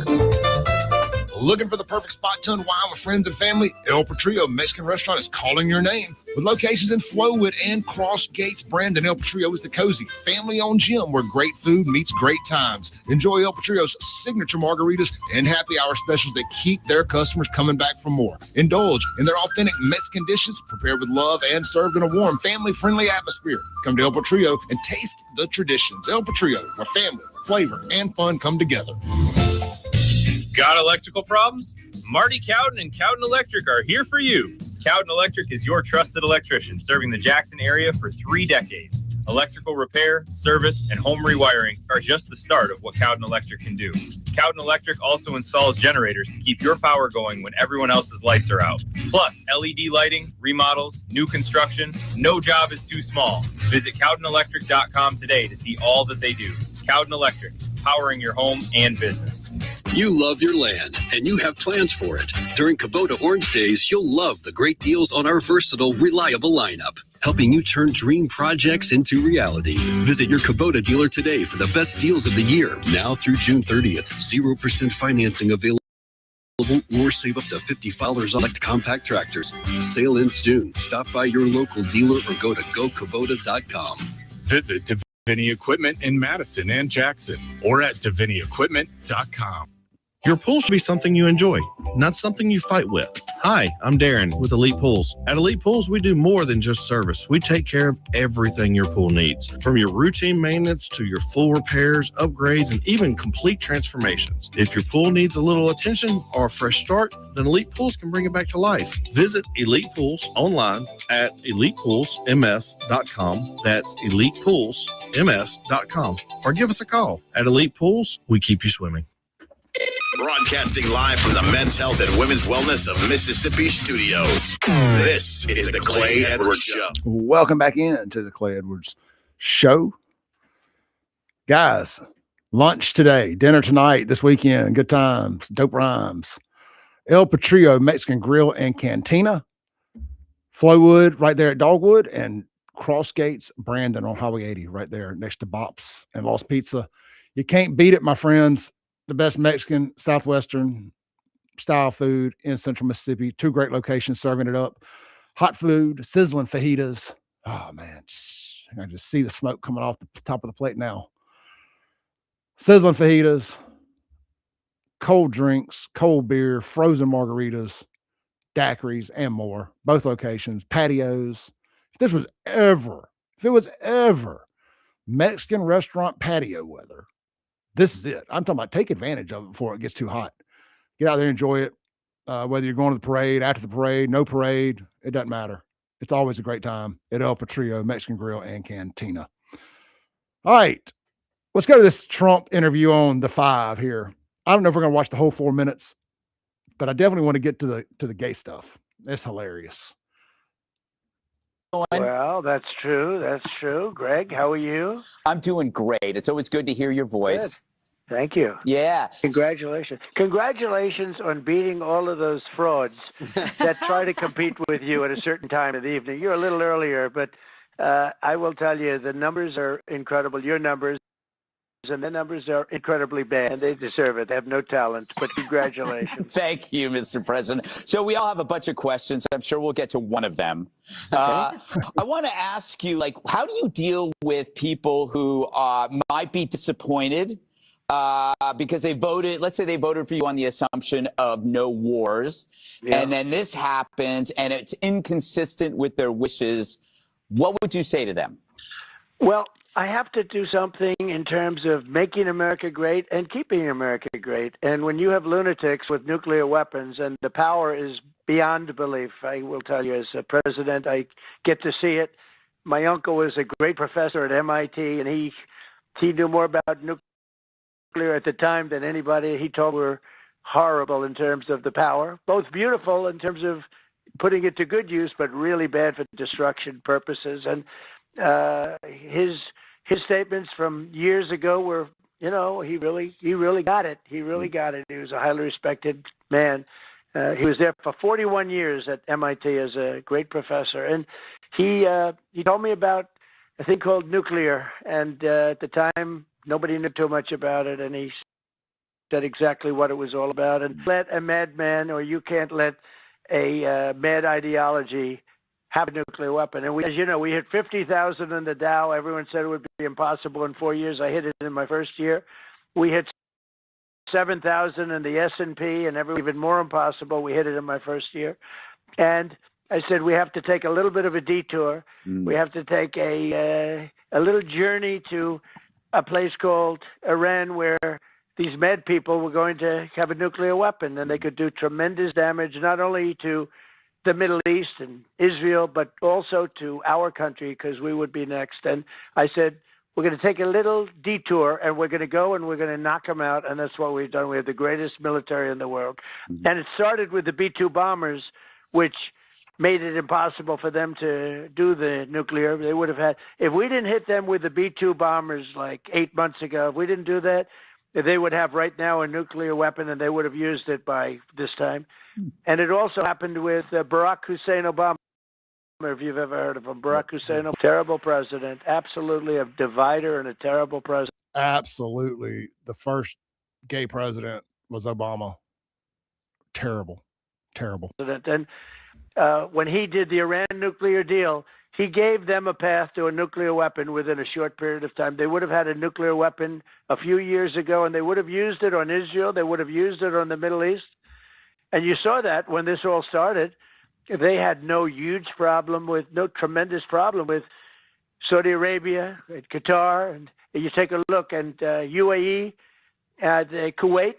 Looking for the perfect spot to unwind with friends and family? El Patrio Mexican Restaurant is calling your name. With locations in Flowood and Cross Gates, Brandon, El Patrio is the cozy, family-owned gym where great food meets great times. Enjoy El Patrio's signature margaritas and happy hour specials that keep their customers coming back for more. Indulge in their authentic Mexican dishes prepared with love and served in a warm, family-friendly atmosphere. Come to El Patrio and taste the traditions. El Patrio, where family, flavor, and fun come together. Got electrical problems? Marty Cowden and Cowden Electric are here for you. Cowden Electric is your trusted electrician, serving the Jackson area for 3 decades. Electrical repair, service, and home rewiring are just the start of what Cowden Electric can do. Cowden Electric also installs generators to keep your power going when everyone else's lights are out. Plus, LED lighting, remodels, new construction, no job is too small. Visit CowdenElectric.com today to see all that they do. Cowden Electric, powering your home and business. You love your land, and you have plans for it. During Kubota Orange Days, you'll love the great deals on our versatile, reliable lineup, helping you turn dream projects into reality. Visit your Kubota dealer today for the best deals of the year. Now through June 30th, 0% financing available, or save up to $50 on select compact tractors. Sale ends soon. Stop by your local dealer or go to gokubota.com. Visit Davini Equipment in Madison and Jackson or at DaviniEquipment.com. Your pool should be something you enjoy, not something you fight with. Hi, I'm Darren with Elite Pools. At Elite Pools, we do more than just service. We take care of everything your pool needs, from your routine maintenance to your full repairs, upgrades, and even complete transformations. If your pool needs a little attention or a fresh start, then Elite Pools can bring it back to life. Visit Elite Pools online at elitepoolsms.com. That's elitepoolsms.com. Or give us a call. At Elite Pools, we keep you swimming. Broadcasting live from the Men's Health and Women's Wellness of Mississippi studios. This is the Clay Edwards Show. Welcome back in to the Clay Edwards Show. Guys, lunch today, dinner tonight, this weekend, good times, dope rhymes. El Patrio Mexican Grill and Cantina. Flowwood right there at Dogwood, and Crossgates Brandon on Highway 80 right there next to Bops and Lost Pizza. You can't beat it, my friends. The best Mexican, Southwestern style food in Central Mississippi. 2 great locations serving it up. Hot food, sizzling fajitas. Oh, man. I just see the smoke coming off the top of the plate now. Sizzling fajitas, cold drinks, cold beer, frozen margaritas, daiquiris, and more. Both locations, patios. If it was ever Mexican restaurant patio weather, this is it. I'm talking about take advantage of it before it gets too hot. Get out there, enjoy it. Whether you're going to the parade, after the parade, no parade, it doesn't matter. It's always a great time at El Patrio Mexican Grill and Cantina. All right, let's go to this Trump interview on the 5 here. I don't know if we're going to watch the whole 4 minutes, but I definitely want to get to the gay stuff. It's hilarious. Well, that's true. That's true. Greg, how are you? I'm doing great. It's always good to hear your voice. Good. Thank you. Yeah. Congratulations. Congratulations on beating all of those frauds that try to compete with you at a certain time of the evening. You're a little earlier, but I will tell you the numbers are incredible. Your numbers and the numbers are incredibly bad, and they deserve it. They have no talent, but congratulations. Thank you, Mr. President. So we all have a bunch of questions. I'm sure we'll get to one of them. I want to ask you, how do you deal with people who might be disappointed because they voted, let's say they voted for you on the assumption of no wars, and then this happens and it's inconsistent with their wishes? What would you say to them? Well, I have to do something in terms of making America great and keeping America great. And when you have lunatics with nuclear weapons, and the power is beyond belief, I will tell you, as a president, I get to see it. My uncle was a great professor at MIT, and he knew more about nuclear at the time than anybody. He told were horrible in terms of the power, both beautiful in terms of putting it to good use, but really bad for destruction purposes. And his statements from years ago were, he really got it. He really got it. He was a highly respected man. He was there for 41 years at MIT as a great professor, and he told me about a thing called nuclear. And at the time, nobody knew too much about it, and he said exactly what it was all about. And let a madman, or you can't let a mad ideology have a nuclear weapon. And as you know, we hit 50,000 in the Dow. Everyone said it would be impossible in 4 years. I hit it in my first year. We hit 7,000 in the S&P, and even more impossible, we hit it in my first year. And I said, we have to take a little bit of a detour. We have to take a little journey to a place called Iran, where these mad people were going to have a nuclear weapon, and they could do tremendous damage, not only to the Middle East and Israel, but also to our country, because we would be next. And I said, we're going to take a little detour, and we're going to go and we're going to knock them out. And that's what we've done. We have the greatest military in the world. And it started with the B-2 bombers, which made it impossible for them to do the nuclear. They would have had, if we didn't hit them with the B-2 bombers like 8 months ago, if we didn't do that, they would have right now a nuclear weapon, and they would have used it by this time. And it also happened with Barack Hussein Obama, if you've ever heard of him. Barack Hussein Obama, terrible president, absolutely a divider and a terrible president. Absolutely. The first gay president was Obama. Terrible. And when he did the Iran nuclear deal, he gave them a path to a nuclear weapon within a short period of time. They would have had a nuclear weapon a few years ago, and they would have used it on Israel. They would have used it on the Middle East. And you saw that when this all started. They had no tremendous problem with Saudi Arabia and Qatar. And you take a look, and UAE, Kuwait,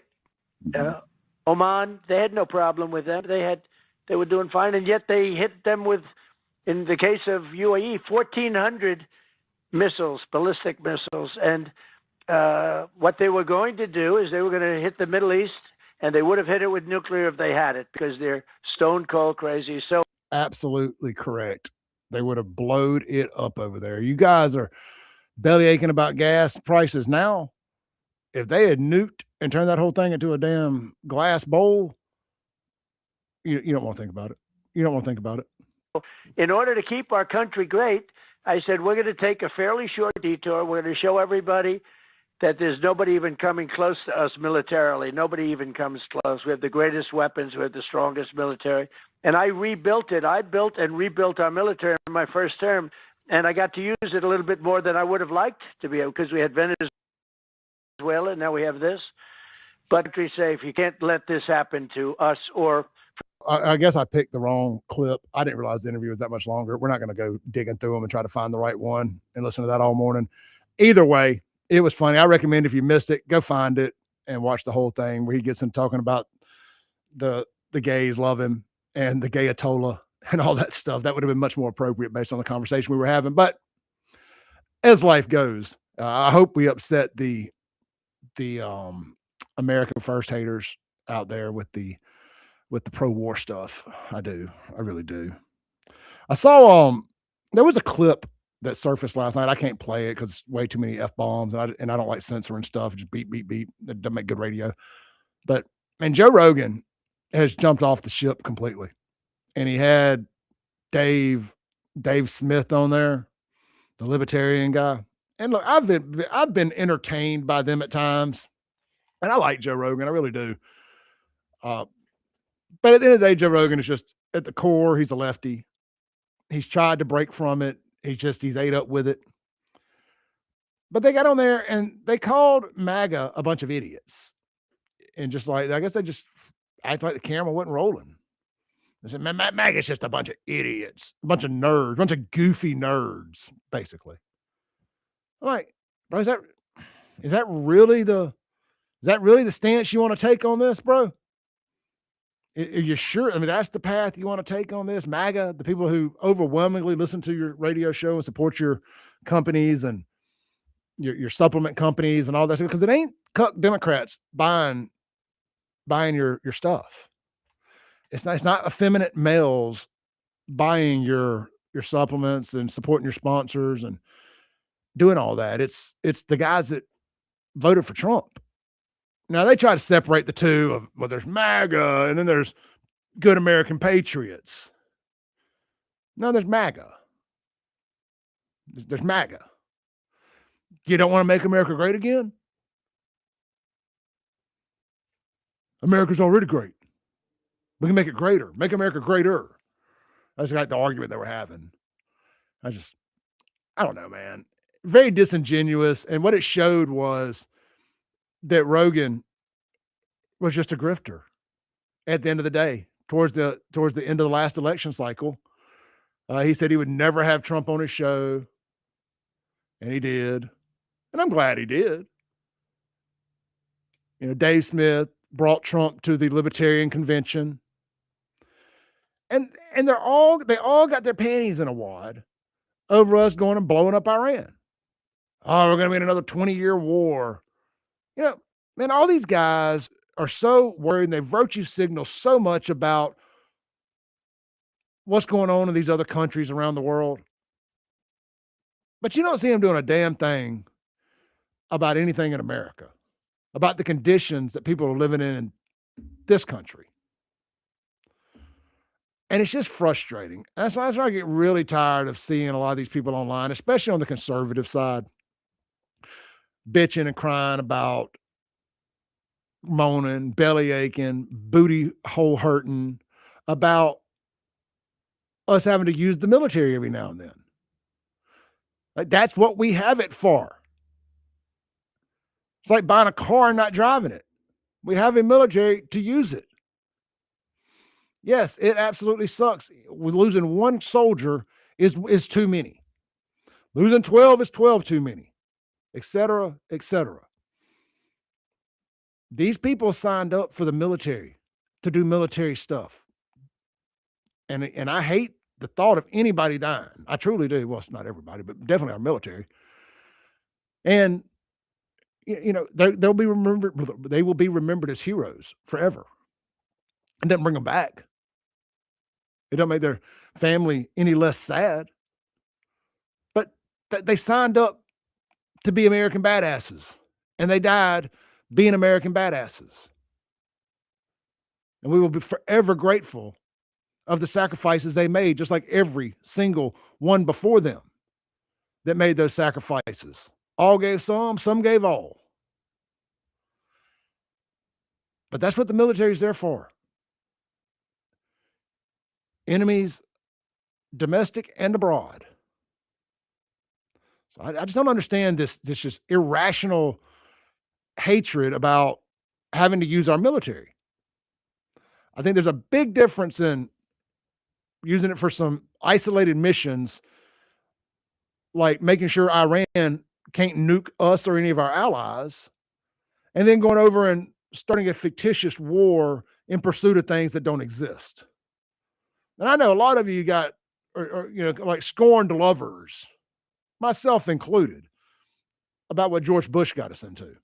Oman, they had no problem with them. They were doing fine, and yet they hit them with, in the case of UAE, 1,400 missiles, ballistic missiles. And what they were going to do is they were going to hit the Middle East, and they would have hit it with nuclear if they had it, because they're stone cold crazy. So absolutely correct. They would have blowed it up over there. You guys are belly aching about gas prices now. If they had nuked and turned that whole thing into a damn glass bowl, you don't want to think about it. You don't want to think about it. In order to keep our country great, I said, we're going to take a fairly short detour. We're going to show everybody that there's nobody even coming close to us militarily. Nobody even comes close. We have the greatest weapons. We have the strongest military. And I rebuilt it. I built and rebuilt our military in my first term, and I got to use it a little bit more than I would have liked to be able, because we had Venezuela, and now we have this. But country safe. You can't let this happen to us. Or I guess I picked the wrong clip. I didn't realize the interview was that much longer. We're not going to go digging through them and try to find the right one and listen to that all morning. Either way, it was funny. I recommend if you missed it, go find it and watch the whole thing where he gets him talking about the gays love him and the gayatollah and all that stuff. That would have been much more appropriate based on the conversation we were having. But as life goes, I hope we upset the America First haters out there with the pro-war stuff. I do. I really do. I saw there was a clip that surfaced last night. I can't play it because it's way too many F-bombs, and I don't like censoring stuff. Just beep, beep, beep. It doesn't make good radio. But, man, Joe Rogan has jumped off the ship completely. And he had Dave Smith on there, the libertarian guy. And look, I've been entertained by them at times. And I like Joe Rogan. I really do. But at the end of the day, Joe Rogan is just, at the core, he's a lefty. He's tried to break from it. He's ate up with it. But they got on there and they called MAGA a bunch of idiots. And just like, I guess they just acted like the camera wasn't rolling. They said, man, MAGA's just a bunch of idiots, a bunch of nerds, a bunch of goofy nerds, basically. I'm like, bro, is that really the stance you want to take on this, bro? Are you sure? I mean, that's the path you want to take on this? MAGA, the people who overwhelmingly listen to your radio show and support your companies and your supplement companies and all that, because it ain't cuck Democrats buying your stuff. It's not effeminate males buying your supplements and supporting your sponsors and doing all that. It's the guys that voted for Trump. Now, they try to separate the two of, well, there's MAGA and then there's good American patriots. No, there's MAGA. There's MAGA. You don't want to make America great again? America's already great. We can make it greater. Make America greater. That's like the argument that we're having. I don't know, man. Very disingenuous. And what it showed was that Rogan was just a grifter at the end of the day, towards the end of the last election cycle. He said he would never have Trump on his show, and he did. And I'm glad he did. You know, Dave Smith brought Trump to the Libertarian Convention. And they all got their panties in a wad over us going and blowing up Iran. Oh, we're going to be in another 20-year war. You know, man, all these guys are so worried, and they virtue signal so much about what's going on in these other countries around the world. But you don't see them doing a damn thing about anything in America, about the conditions that people are living in this country. And it's just frustrating. That's why I get really tired of seeing a lot of these people online, especially on the conservative side, bitching and crying about, moaning, belly aching, booty hole hurting about us having to use the military every now and then. Like, that's what we have it for. It's like buying a car and not driving it. We have a military to use it. Yes, it absolutely sucks. Losing one soldier is too many. Losing 12 is 12 too many, et cetera, et cetera. These people signed up for the military to do military stuff. And I hate the thought of anybody dying. I truly do. Well, it's not everybody, but definitely our military. And they'll be remembered. They will be remembered as heroes forever. It doesn't bring them back. It don't make their family any less sad. But they signed up to be American badasses, and they died being American badasses. And we will be forever grateful of the sacrifices they made, just like every single one before them that made those sacrifices. All gave some gave all. But that's what the military is there for. Enemies, domestic and abroad. So I just don't understand this just irrational hatred about having to use our military. I think there's a big difference in using it for some isolated missions, like making sure Iran can't nuke us or any of our allies, and then going over and starting a fictitious war in pursuit of things that don't exist. And I know a lot of you got, or like scorned lovers, myself included, about what George Bush got us into.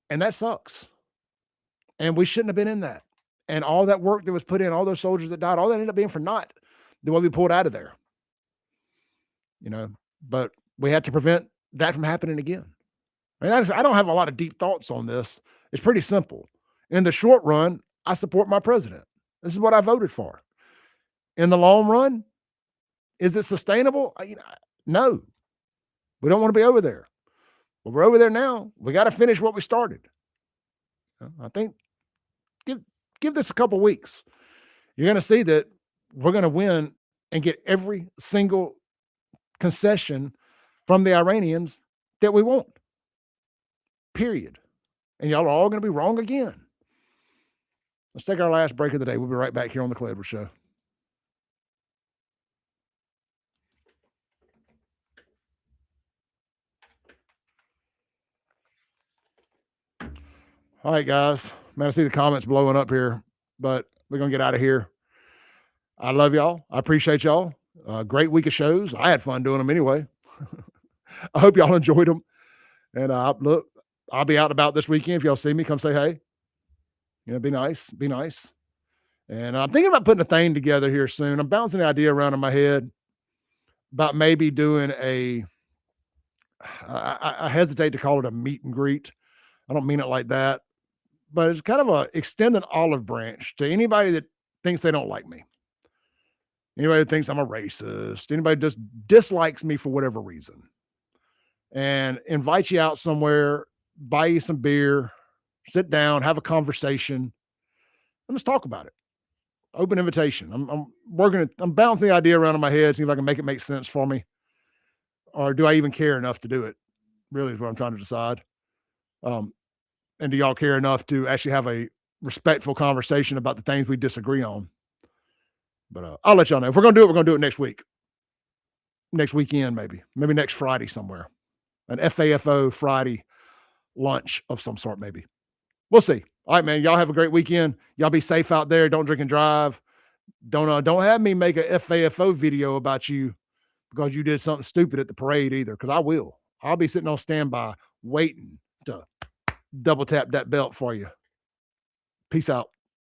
And that sucks. And we shouldn't have been in that. And all that work that was put in, all those soldiers that died, all that ended up being for naught. The way we pulled out of there. But we had to prevent that from happening again. I don't have a lot of deep thoughts on this. It's pretty simple. In the short run, I support my president. This is what I voted for. In the long run, is it sustainable? No. We don't want to be over there. But we're over there now. We got to finish what we started. I think give this a couple weeks. You're going to see that we're going to win and get every single concession from the Iranians that we want. Period. And y'all are all going to be wrong again. Let's take our last break of the day. We'll be right back here on the Clay Edwards Show. All right, guys. Man, I see the comments blowing up here, but we're going to get out of here. I love y'all. I appreciate y'all. Great week of shows. I had fun doing them anyway. I hope y'all enjoyed them. And look, I'll be out and about this weekend. If y'all see me, come say hey. Be nice. Be nice. And I'm thinking about putting a thing together here soon. I'm bouncing the idea around in my head about maybe doing I hesitate to call it a meet and greet. I don't mean it like that. But it's kind of a extended olive branch to anybody that thinks they don't like me. Anybody that thinks I'm a racist. Anybody that just dislikes me for whatever reason. And invite you out somewhere, buy you some beer, sit down, have a conversation, and let's talk about it. Open invitation. I'm bouncing the idea around in my head, see if I can make it make sense for me. Or do I even care enough to do it? Really is what I'm trying to decide. And do y'all care enough to actually have a respectful conversation about the things we disagree on? But I'll let y'all know. If we're going to do it, we're going to do it next week. Next weekend, maybe. Maybe next Friday somewhere. An FAFO Friday lunch of some sort, maybe. We'll see. All right, man. Y'all have a great weekend. Y'all be safe out there. Don't drink and drive. Don't have me make a FAFO video about you because you did something stupid at the parade either, because I will. I'll be sitting on standby waiting to double tap that belt for you. Peace out.